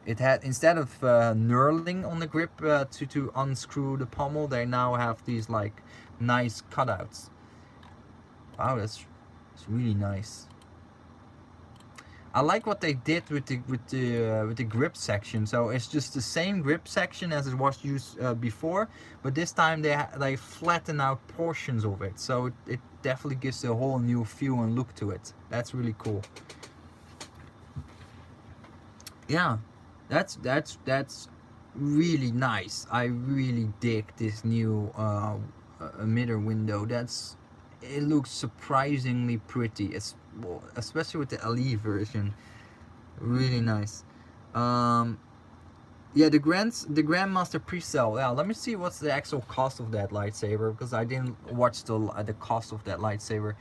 It had, instead of knurling on the grip to unscrew the pommel, they now have these like nice cutouts. Wow, it's really nice. I like what they did with the grip section. So it's just the same grip section as it was used before, but this time they flatten out portions of it. So it definitely gives a whole new feel and look to it. That's really cool. Yeah, that's really nice. I really dig this new emitter window. It looks surprisingly pretty, especially with the LE version. Really nice. Yeah, the Grandmaster pre-sale. Yeah, let me see what's the actual cost of that lightsaber, because I didn't watch the cost of that lightsaber.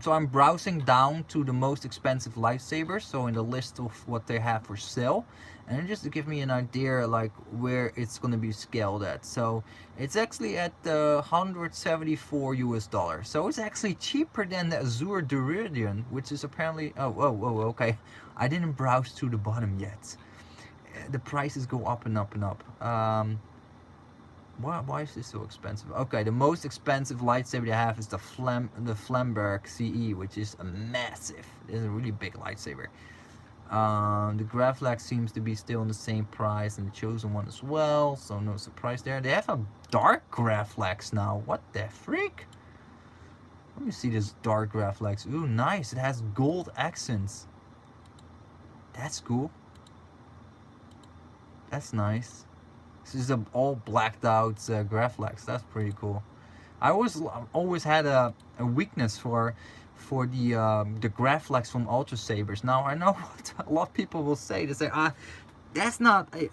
So I'm browsing down to the most expensive lightsabers, so in the list of what they have for sale, and just to give me an idea like where it's gonna be scaled at. So it's actually at 174 US dollars. So it's actually cheaper than the Azure Duridian, which is apparently okay. I didn't browse to the bottom yet. The prices go up and up and up. Why is this so expensive? Okay, the most expensive lightsaber they have is the Flamberg CE, which is a massive. It's a really big lightsaber. The Graflex seems to be still in the same price, and the Chosen one as well, so no surprise there. They have a dark Graflex now. What the freak? Let me see this dark Graflex. Ooh, nice. It has gold accents. That's cool. That's nice. This is an all blacked out Graflex. That's pretty cool. I always had a weakness for the Graflex from Ultra Sabers. Now I know what a lot of people will say. They say, that's not a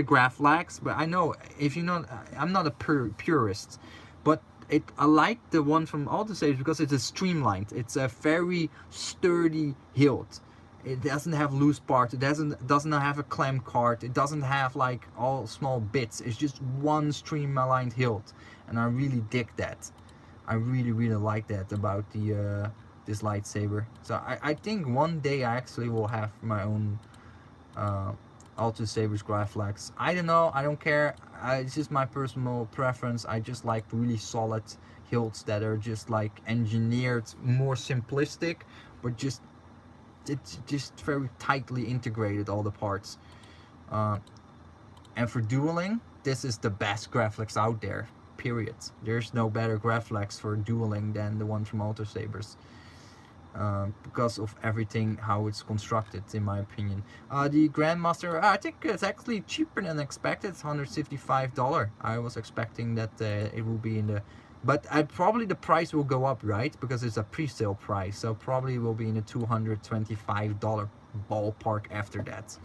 Graflex. But I know, if you know, I'm not a purist, but I like the one from Ultra Sabers because it's a streamlined. It's a very sturdy hilt. It doesn't have loose parts. It doesn't have a clamp card. It doesn't have like all small bits. It's just one streamlined hilt, and I really dig that. I really like that about the this lightsaber. So I think one day I actually will have my own Ultra Sabers Graflex. I don't know. I don't care. It's just my personal preference. I just like really solid hilts that are just like engineered, more simplistic, but it's just very tightly integrated, all the parts. And for dueling, this is the best Graflex out there, period. There's no better Graflex for dueling than the one from Ultra Sabers, because of everything, how it's constructed, in my opinion. The Grandmaster, I think it's actually cheaper than expected. It's $155. I was expecting that it will be in the, but probably the price will go up, right? Because it's a pre-sale price, so probably will be in the $225 ballpark after that.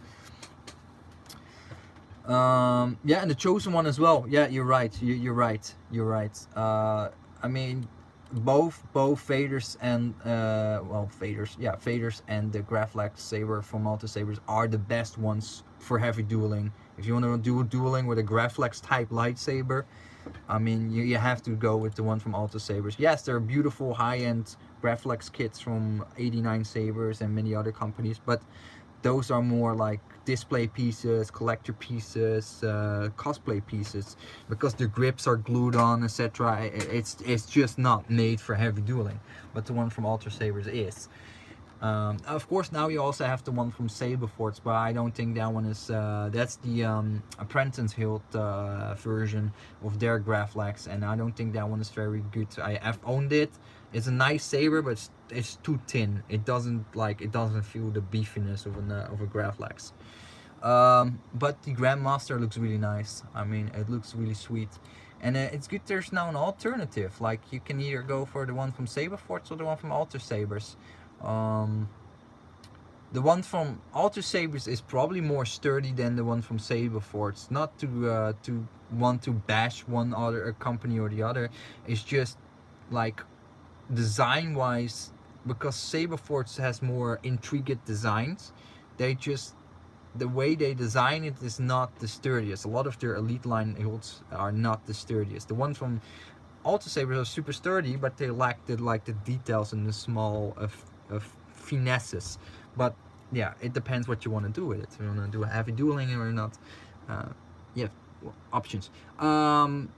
Yeah, and the Chosen one as well. Yeah, you're right. You're right. I mean, both Vaders and Vaders and the Graflex saber from Ultra Sabers are the best ones for heavy dueling. If you want to do dueling with a Graflex type lightsaber, I mean, you have to go with the one from Ultra Sabers. Yes, there are beautiful high-end Graflex kits from 89 Sabers and many other companies, but those are more like display pieces, collector pieces, cosplay pieces, because the grips are glued on, etc. It's just not made for heavy dueling, but the one from Ultra Sabers is. Of course, now you also have the one from Saberforts, but I don't think that one is. That's the Apprentice Hilt version of their Graflex, and I don't think that one is very good. I have owned it, It's a nice saber, but it's too thin. It doesn't feel the beefiness of a Graflex. But the Grandmaster looks really nice. I mean, it looks really sweet, and it's good. There's now an alternative. Like you can either go for the one from Saberforce or the one from Alter Sabers. Um, the one from Alter Sabers is probably more sturdy than the one from Saberforce. Not to want to bash one other company or the other. It's just like design wise, because Saberforce has more intricate designs. They just the way they design it is not the sturdiest. A lot of their elite line hilts are not the sturdiest. The ones from Alta Sabers are super sturdy, but they lack the details and the small of finesses. But yeah, it depends what you want to do with it. If you want to do heavy dueling or not. Yeah, options. Kylo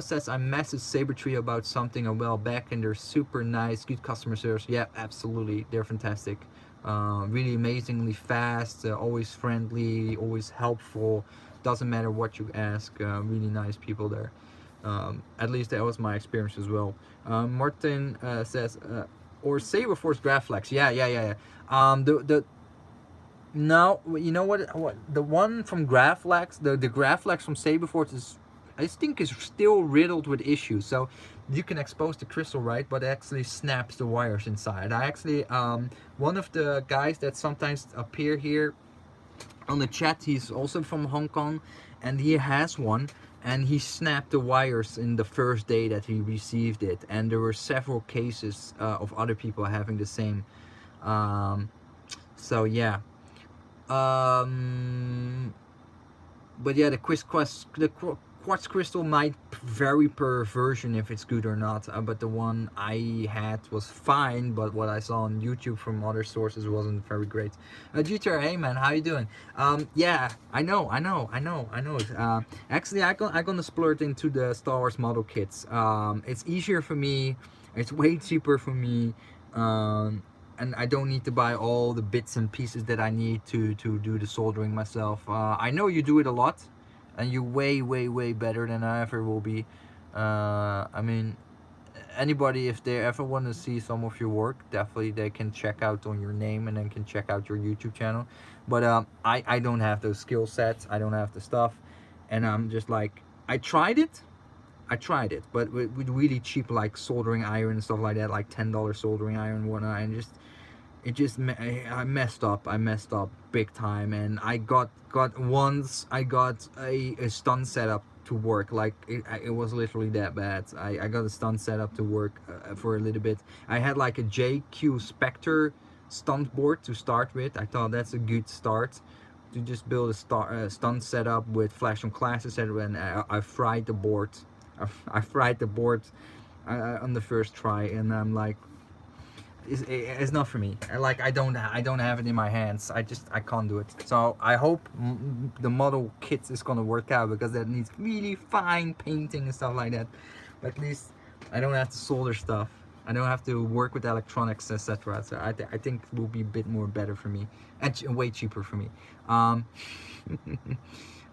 says, I messaged Sabertree about something a while back and they're super nice, good customer service. Yeah, absolutely, they're fantastic. Really amazingly fast, always friendly, always helpful. Doesn't matter what you ask. Really nice people there. At least that was my experience as well. Martin says, or Saberforce Graflex. Yeah. The now you know what the one from Graflex, the Graflex from Saberforce is, I think, is still riddled with issues. So you can expose the crystal, right, but it actually snaps the wires inside. I actually one of the guys that sometimes appear here on the chat, he's also from Hong Kong, and he has one, and he snapped the wires in the first day that he received it, and there were several cases of other people having the same. So yeah. But yeah, the quartz crystal might vary per version if it's good or not. But the one I had was fine, but what I saw on YouTube from other sources wasn't very great. GTR, hey man, how you doing? Yeah, I know. Actually, I'm gonna splurge into the Star Wars model kits. It's easier for me. It's way cheaper for me. And I don't need to buy all the bits and pieces that I need to do the soldering myself. I know you do it a lot, and you're way better than I ever will be. I mean, anybody, if they ever want to see some of your work, definitely they can check out on your name and then can check out your YouTube channel. But I don't have those skill sets. I don't have the stuff, and I'm just like, I tried it, but with really cheap like soldering iron and stuff like that, like $10 soldering iron and whatnot, and I messed up big time. And I got a stun setup to work. Like it was literally that bad. I got a stun setup to work for a little bit. I had like a JQ Spectre stunt board to start with. I thought that's a good start to just build a stun setup with flash on classes, and I fried the board. I fried the board on the first try, and I'm like, it's not for me. Like I don't have it in my hands. I can't do it. So I hope the model kit is gonna work out, because that needs really fine painting and stuff like that. But at least I don't have to solder stuff. I don't have to work with electronics, etc. So I think it will be a bit more better for me, and way cheaper for me.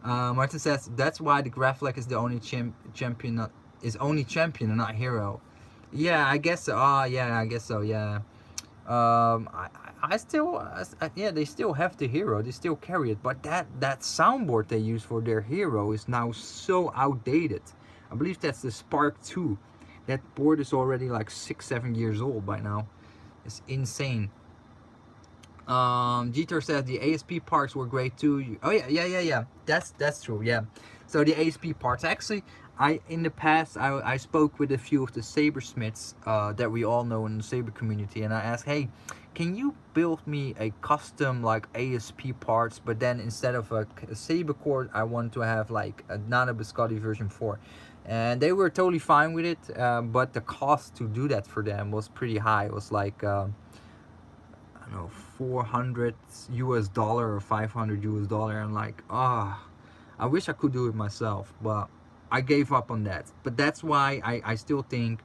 Martin says, that's why the Graflex is the only champion and not hero. Yeah, I guess so. Yeah, I guess so. Yeah. I still, yeah, they still have the hero. They still carry it, but that soundboard they use for their hero is now so outdated. I believe that's the Spark 2. That board is already like 6-7 years old by now. It's insane. Jeter says the ASP parts were great too. Oh yeah. That's true. Yeah. So the ASP parts, actually, in the past I spoke with a few of the sabersmiths that we all know in the saber community, and I asked, hey, can you build me a custom like ASP parts, but then instead of a saber cord, I want to have like a Nana Biscotti version 4. And they were totally fine with it, but the cost to do that for them was pretty high. It was like I don't know, $400 or $500. I'm like, I wish I could do it myself, but I gave up on that. But that's why I still think,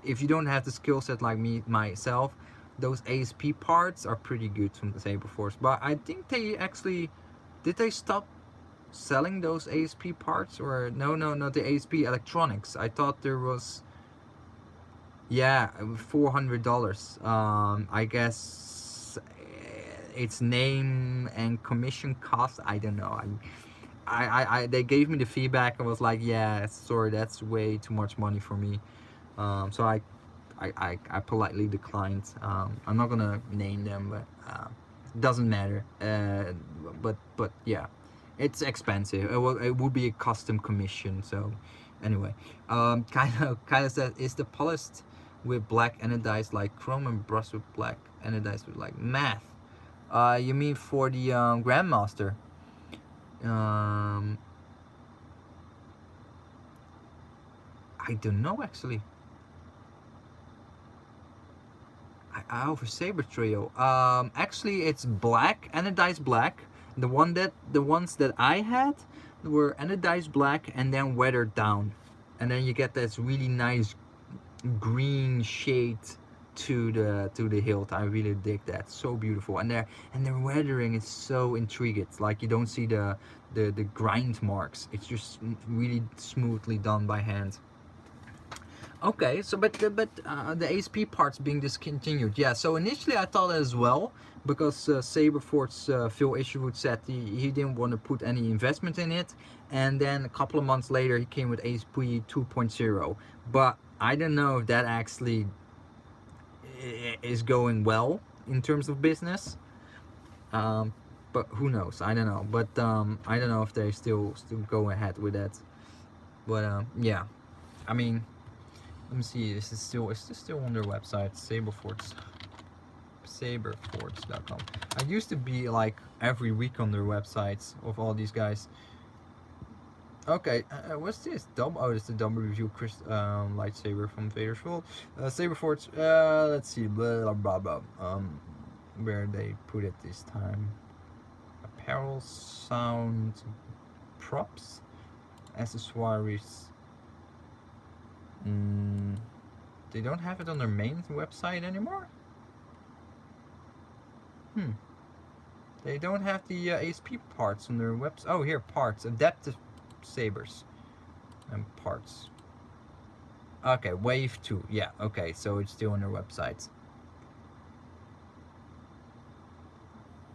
if you don't have the skill set like me myself, those ASP parts are pretty good from the Saberforce. But I think they actually, did they stop selling those ASP parts? Or no, not the ASP electronics. I thought there was, Yeah, $400. I guess its name and commission cost. I don't know. They gave me the feedback and was like, yeah, sorry, that's way too much money for me. So I politely declined. I'm not gonna name them, but doesn't matter. But yeah, it's expensive. It would be a custom commission. So anyway, kind of says, is the polished with black anodized like chrome and brushed with black anodized with like math? You mean for the Grandmaster? Um, I don't know actually. For Saber Trio. Actually, it's black, anodized black. The ones that I had were anodized black and then weathered down, and then you get this really nice green shade to the hilt. I really dig that. So beautiful, and their weathering is so intriguing. It's like you don't see the grind marks. It's just really smoothly done by hand. Okay, so but the ASP parts being discontinued. Yeah, so initially I thought as well, because Saberfort's Phil Isherwood said he didn't want to put any investment in it, and then a couple of months later he came with ASP 2.0. But I don't know if that actually is going well in terms of business. But who knows? I don't know. But I don't know if they still go ahead with that. But yeah, I mean. Let me see. Is this still on their website? Saberforts.com. I used to be like every week on their websites of all these guys. Okay, what's this? Oh, it's the double review lightsaber from Vader's World. Saberforts. Let's see. Blah blah blah. Where they put it this time? Apparel, sound, props, accessories. They don't have it on their main website anymore? They don't have the ASP parts on their website. Oh, here, parts. Adaptive sabers. And parts. Okay, Wave 2. Yeah, okay, so it's still on their website.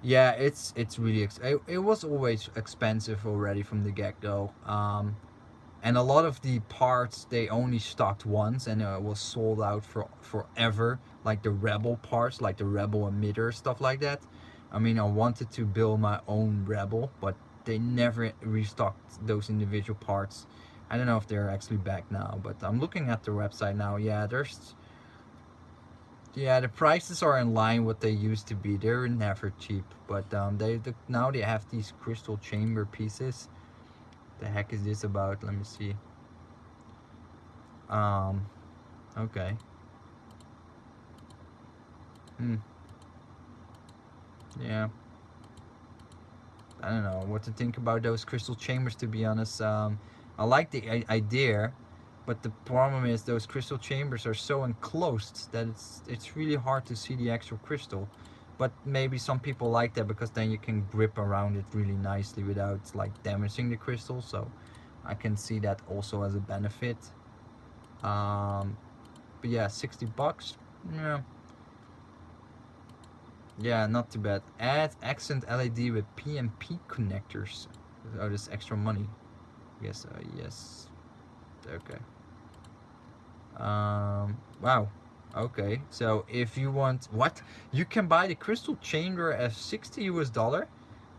Yeah, it's really... It was always expensive already from the get-go. And a lot of the parts they only stocked once, and it was sold out for forever. Like the Rebel parts, like the Rebel emitter, stuff like that. I mean, I wanted to build my own Rebel, but they never restocked those individual parts. I don't know if they're actually back now, but I'm looking at their website now. Yeah, the prices are in line what they used to be. They're never cheap, but now they have these crystal chamber pieces. The heck is this about? Let me see. Okay. Yeah. I don't know what to think about those crystal chambers, to be honest. I like the idea, but the problem is those crystal chambers are so enclosed that it's really hard to see the actual crystal. But maybe some people like that because then you can grip around it really nicely without like damaging the crystal. So I can see that also as a benefit. But yeah, $60. Yeah, not too bad. Add accent LED with PMP connectors. Oh, this extra money. Yes, yes. Okay. Wow. Okay, so if you want what, you can buy the crystal chamber at $60,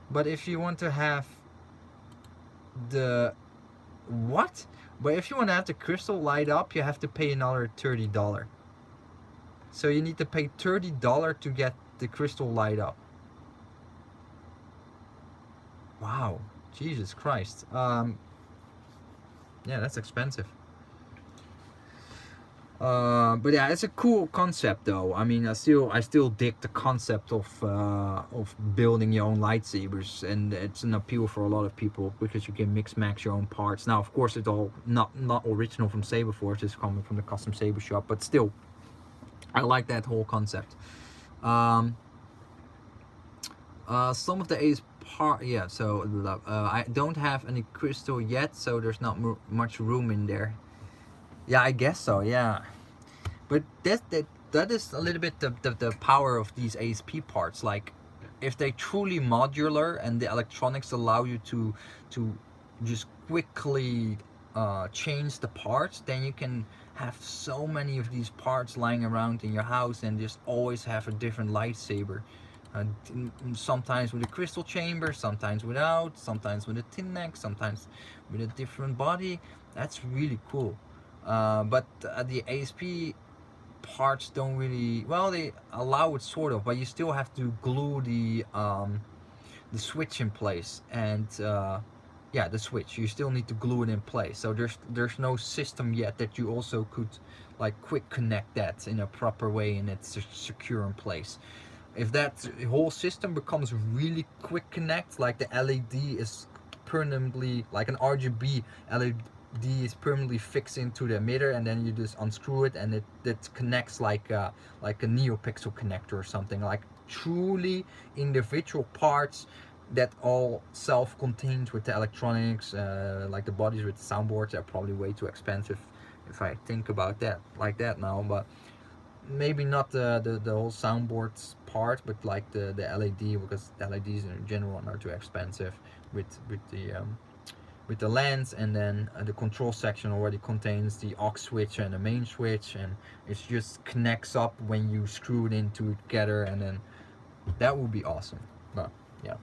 but if you want to have the what? But if you want to have the crystal light up, you have to pay another $30. So you need to pay $30 to get the crystal light up. Wow, Jesus Christ. Yeah, that's expensive. But yeah, it's a cool concept though. I mean, I still dig the concept of building your own lightsabers, and it's an appeal for a lot of people because you can mix match your own parts. Now, of course, it's all not original from Saberforge. It's coming from the custom saber shop, but still, I like that whole concept. Some of the Ace part, yeah. So I don't have any crystal yet, so there's not much room in there. Yeah, I guess so. Yeah, But that is a little bit the power of these ASP parts. Like, if they truly modular and the electronics allow you to just quickly change the parts, then you can have so many of these parts lying around in your house and just always have a different lightsaber. Sometimes with a crystal chamber, sometimes without, sometimes with a tin neck, sometimes with a different body. That's really cool. But the ASP parts don't really, well, they allow it sort of, but you still have to glue the switch in place. And yeah, the switch, you still need to glue it in place. So there's no system yet that you also could like quick connect that in a proper way and it's secure in place. If that whole system becomes really quick connect, like the LED is permanently, like an RGB LED is permanently fixed into the emitter, and then you just unscrew it and it connects like a NeoPixel connector or something, like truly individual parts that all self-contained with the electronics, like the bodies with the soundboards are probably way too expensive if I think about that like that now, but maybe not the whole soundboards part, but like the LED, because LEDs in general are not too expensive with the lens. And then the control section already contains the aux switch and the main switch, and it just connects up when you screw it into together, and then that would be awesome. But yeah,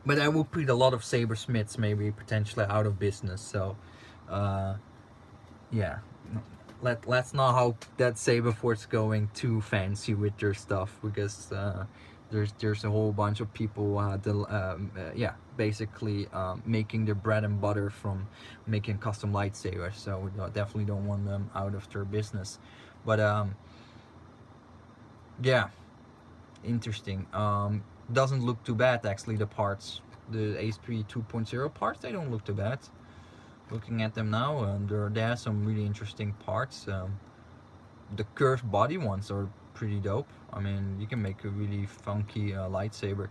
but I would put a lot of sabersmiths maybe potentially out of business. So yeah, let's not hope that Saberforce going too fancy with their stuff, because there's a whole bunch of people yeah, basically making their bread and butter from making custom lightsabers. So we definitely don't want them out of their business. But yeah, interesting. Doesn't look too bad actually. The parts, the ASP 2.0 parts, they don't look too bad. Looking at them now, and there are some really interesting parts. The curved body ones are pretty dope. I mean, you can make a really funky lightsaber.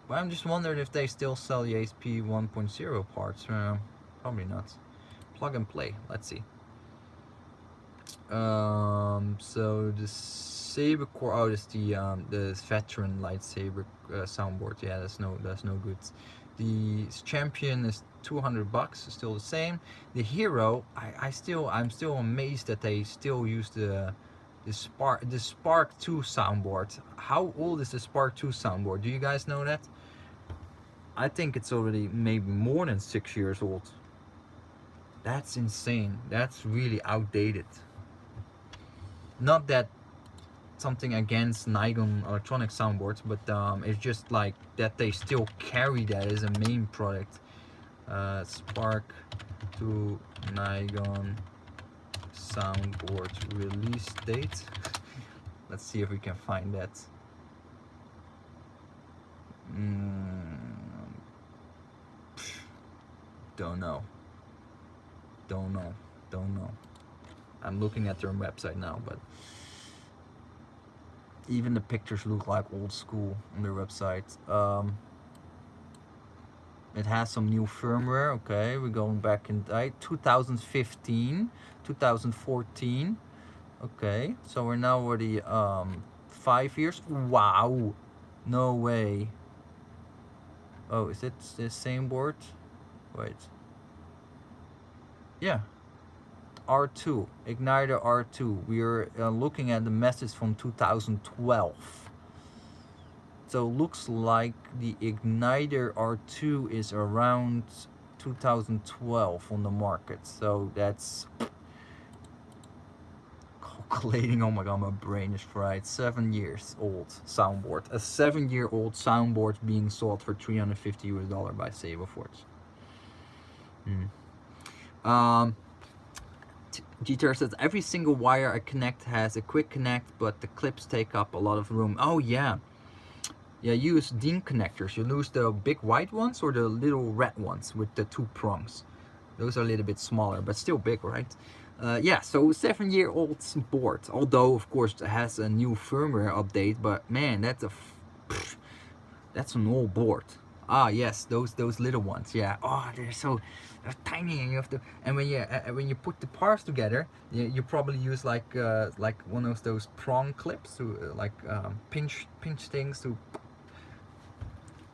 But I'm just wondering if they still sell the ASP 1.0 parts. Probably not. Plug and play. Let's see. So the saber core. Oh, that's the veteran lightsaber soundboard. Yeah, that's no good. The champion is $200, still the same. The hero, I'm still amazed that they still use the Spark 2 soundboard. How old is the Spark 2 soundboard? Do you guys know that? I think it's already maybe more than 6 years old. That's insane. That's really outdated. Not that something against Nigon electronic soundboards, but it's just like that they still carry that as a main product. Spark 2 Nigon soundboard release date. Let's see if we can find that. Don't know. I'm looking at their website now, but even the pictures look like old school on their website. It has some new firmware. Okay, we're going back in 2015, 2014. Okay, so we're now already 5 years. Wow, no way. Oh, is it the same board? Wait. Yeah. R2, Igniter R2. We are looking at the message from 2012. So looks like the Igniter R2 is around 2012 on the market. So that's calculating. Oh my god, my brain is fried. 7 years old soundboard. A 7-year-old soundboard being sold for $350 by Saberforce. GTR says every single wire I connect has a quick connect, but the clips take up a lot of room. Oh yeah. Yeah, use DIN connectors. You lose the big white ones or the little red ones with the 2 prongs. Those are a little bit smaller, but still big, right? Yeah, so 7-year-old board. Although, of course, it has a new firmware update, but man, that's an old board. Ah, yes, those little ones. Yeah. Oh, they're tiny, and you have to. And when you put the parts together, you probably use like one of those prong clips to pinch things to.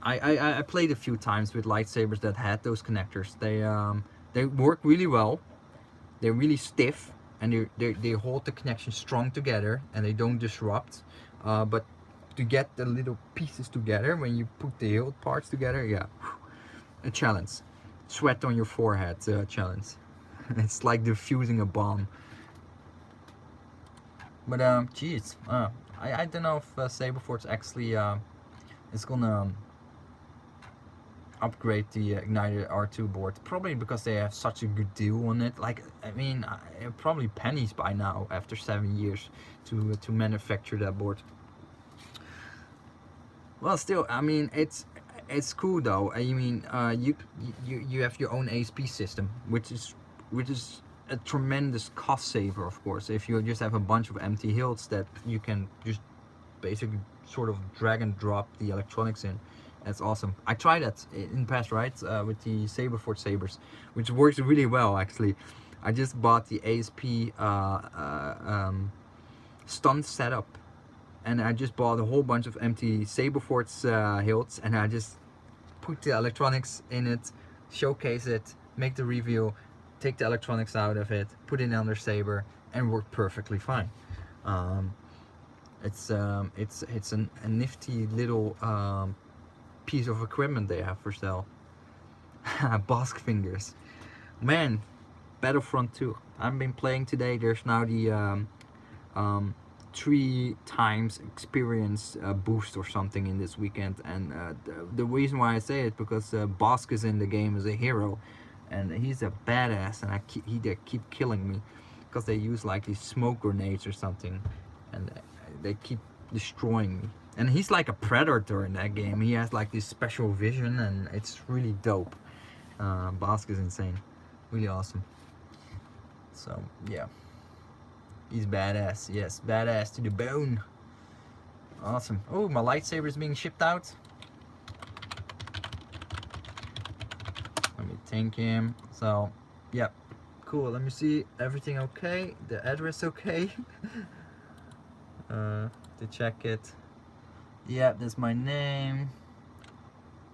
I played a few times with lightsabers that had those connectors. They work really well. They're really stiff, and they hold the connection strong together, and they don't disrupt. But to get the little pieces together when you put the hilt parts together, yeah, a challenge. Sweat on your forehead, challenge. It's like defusing a bomb. But geez, I don't know if Saberforce actually is gonna upgrade the Ignited R2 board. Probably because they have such a good deal on it. Like, I mean, probably pennies by now after 7 years to manufacture that board. Well, still, I mean, it's cool though. I mean, you have your own ASP system, which is a tremendous cost saver, of course. If you just have a bunch of empty hilts that you can just basically sort of drag and drop the electronics in. That's awesome. I tried that in past rides with the Saberforce sabers, which works really well actually. I just bought the ASP stunt setup, and I just bought a whole bunch of empty Saberforce hilts, and I just put the electronics in it, showcase it, make the review, take the electronics out of it, put it under saber, and worked perfectly fine. It's a nifty little piece of equipment they have for sale. Bosk fingers, man. Battlefront 2. I've been playing today. There's now the 3 times experience boost or something in this weekend, and the reason why I say it because Bosk is in the game as a hero, and he's a badass, and they keep killing me because they use like these smoke grenades or something, and they keep destroying me. And he's like a predator in that game. He has like this special vision, and it's really dope. Bosk is insane, really awesome. So yeah, he's badass. Yes, badass to the bone. Awesome. Oh, my lightsaber is being shipped out. Let me thank him. So, yep, cool. Let me see everything okay. The address okay. To check it. Yep, that's my name.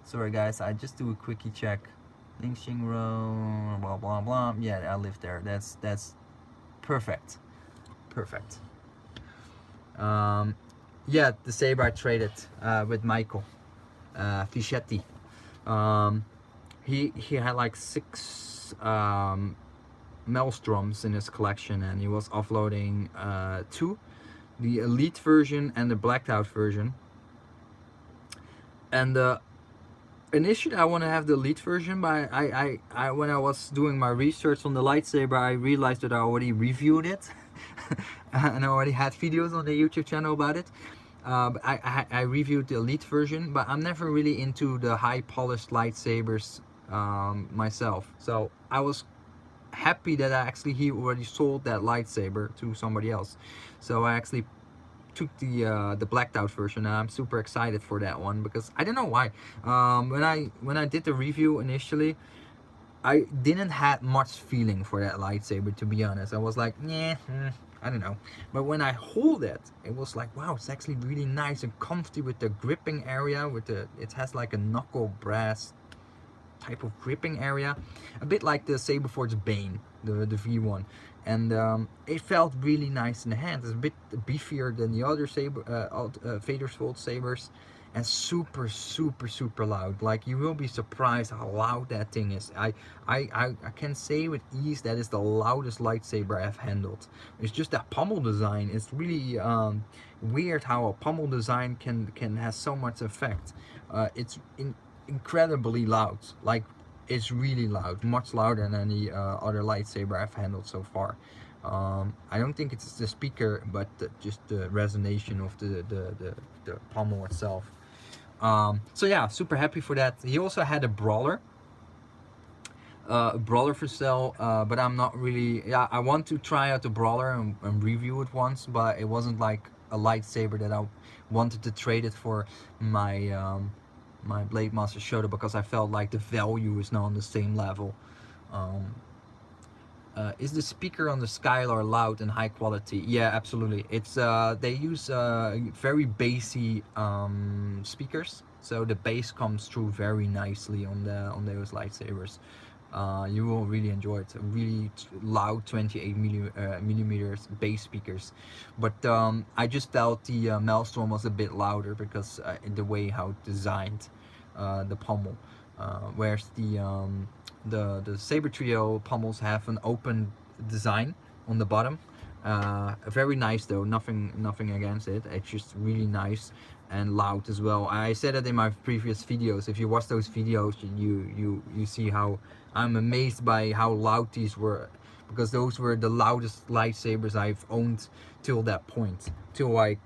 Sorry guys, I just do a quickie check. Lingxing Road, blah blah blah. Yeah, I live there. That's perfect. Perfect. Yeah, the saber I traded with Michael Fischetti. He had like 6 Maelstroms in his collection, and he was offloading 2, the Elite version and the blacked out version. And initially I want to have the Elite version, but I when I was doing my research on the lightsaber, I realized that I already reviewed it and I already had videos on the YouTube channel about it. But I reviewed the Elite version, but I'm never really into the high polished lightsabers myself. So I was happy that he already sold that lightsaber to somebody else. So I actually took the blacked out version, and I'm super excited for that one because I don't know why. When I did the review initially, I didn't have much feeling for that lightsaber, to be honest. I was like, yeah, I don't know. But when I hold it, it was like, wow, it's actually really nice and comfy with the gripping area. It has like a knuckle brass type of gripping area, a bit like the Saberforce Bane, the V1, and it felt really nice in the hand. It's a bit beefier than the other Vader's Vault sabers, and super loud. Like, you will be surprised how loud that thing is. I can say with ease that is the loudest lightsaber I've handled. It's just that pommel design. It's really weird how a pommel design can have so much effect. It's incredibly loud. Like, it's really loud, much louder than any other lightsaber I've handled so far. I don't think it's the speaker, but just the resonation of the pommel itself. So yeah, super happy for that. He also had a brawler for sale, but I'm not really. Yeah, I want to try out the brawler and review it once, but it wasn't like a lightsaber that I wanted to trade it for my my Blade Master Shoto because I felt like the value is not on the same level. Um, is the speaker on the Skylar loud and high quality? Yeah, absolutely. It's they use very bassy speakers, so the bass comes through very nicely on those lightsabers. You will really enjoy it. Really loud 28 millimeters bass speakers, but I just felt the Maelstrom was a bit louder because the way how it's designed, the pommel, whereas the Saber Trio pommels have an open design on the bottom. Very nice though, nothing against it. It's just really nice and loud as well. I said that in my previous videos. If you watch those videos, you see how I'm amazed by how loud these were, because those were the loudest lightsabers I've owned till that point, till I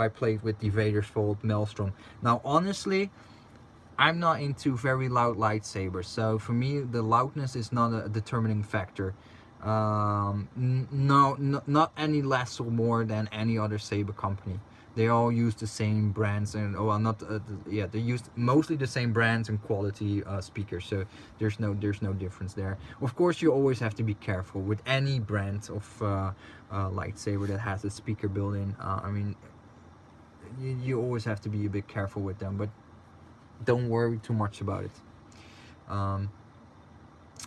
played with the Vader's Vault Maelstrom. Now honestly, I'm not into very loud lightsabers, so for me the loudness is not a determining factor. Not any less or more than any other saber company. They all use the same brands, and well, not yeah, they use mostly the same brands and quality speakers. So there's no difference there. Of course, you always have to be careful with any brand of lightsaber that has a speaker built in. I mean, you always have to be a bit careful with them, but don't worry too much about it.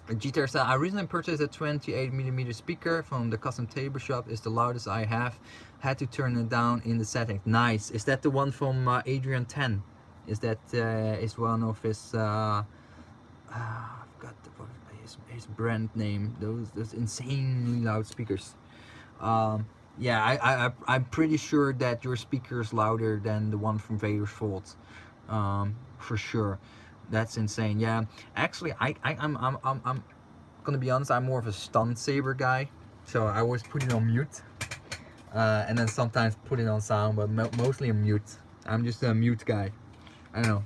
GTR said, I recently purchased a 28mm speaker from the custom tabor shop. It's the loudest I have. Had to turn it down in the settings. Nice. Is that the one from Adrian 10? Is that is one of his I forgot his brand name. Those insanely loud speakers. Yeah, I'm pretty sure that your speaker is louder than the one from Vader's Vault. For sure. That's insane. Yeah, actually, I'm gonna be honest. I'm more of a stunt saber guy, so I always put it on mute, and then sometimes put it on sound, but mostly on mute. I'm just a mute guy. I don't know.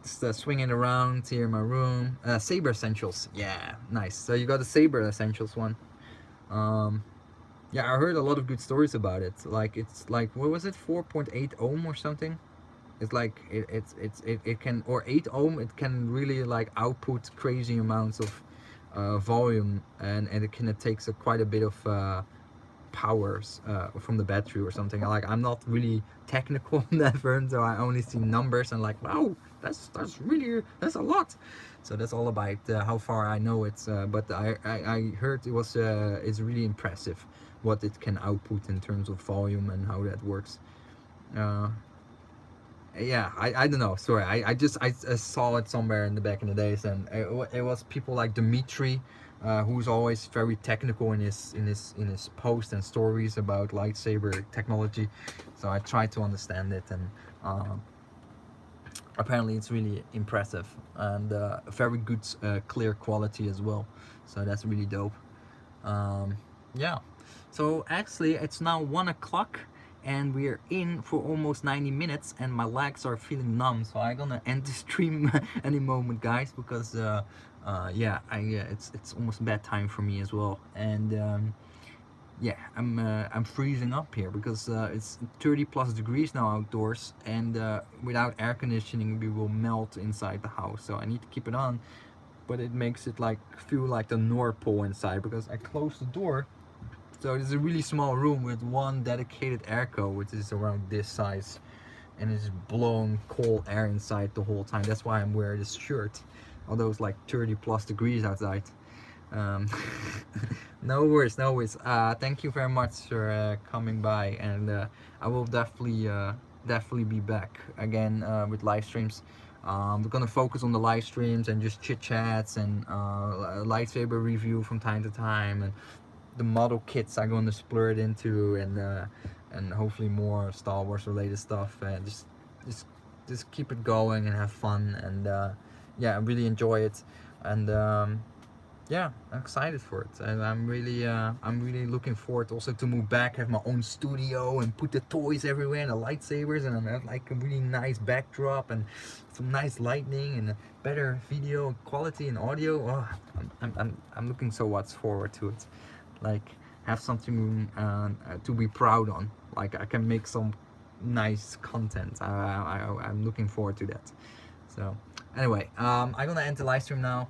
Just swinging around here in my room. Saber Essentials. Yeah, nice. So you got the Saber Essentials one. Yeah, I heard a lot of good stories about it. Like it's like, what was it, 4.8 ohm or something? It's like it can, or 8 ohm, it can really like output crazy amounts of volume, and it takes quite a bit of powers from the battery or something. Like, I'm not really technical in that front, so I only see numbers and like, wow, that's a lot. So that's all about how far I know it, but I heard it was it's really impressive what it can output in terms of volume and how that works. Yeah, I don't know, sorry, I saw it somewhere in the back in the days, and it was people like Dimitri, who's always very technical in his posts and stories about lightsaber technology, so I tried to understand it, and apparently it's really impressive, and very good clear quality as well, so that's really dope. Yeah, so actually it's now 1 o'clock and we're in for almost 90 minutes, and my legs are feeling numb, so I'm gonna end the stream any moment, guys, because yeah, it's almost bedtime for me as well, and yeah, I'm freezing up here because it's 30+ degrees now outdoors, and without air conditioning we will melt inside the house, so I need to keep it on, but it makes it like feel like the North Pole inside because I closed the door. So it's a really small room with one dedicated airco, which is around this size, and it's blowing cold air inside the whole time. That's why I'm wearing this shirt, although it's like 30+ degrees outside. No worries, no worries. Thank you very much for coming by, and I will definitely be back again with live streams. We're gonna focus on the live streams and just chit chats and lightsaber review from time to time, and the model kits I'm going to splurge into, and hopefully more Star Wars related stuff, and just keep it going and have fun, and yeah, I really enjoy it, and yeah, I'm excited for it, and I'm really looking forward also to move back, have my own studio, and put the toys everywhere and the lightsabers, and have like a really nice backdrop and some nice lighting and a better video quality and audio. Oh, I'm looking so much forward to it. Like, have something to be proud on. Like, I can make some nice content. I'm looking forward to that. So anyway, I'm gonna end the live stream now,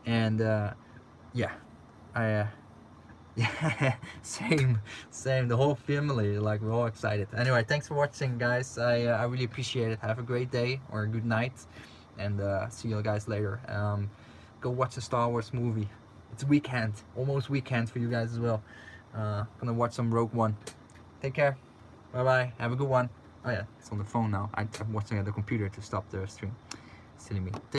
and yeah, I yeah, same. The whole family, like, we're all excited. Anyway, thanks for watching, guys. I really appreciate it. Have a great day or a good night, and see you guys later. Go watch a Star Wars movie. It's weekend, almost weekend for you guys as well. Gonna watch some Rogue One. Take care. Bye bye. Have a good one. Oh yeah, it's on the phone now. I'm watching at the computer to stop the stream. Silly me.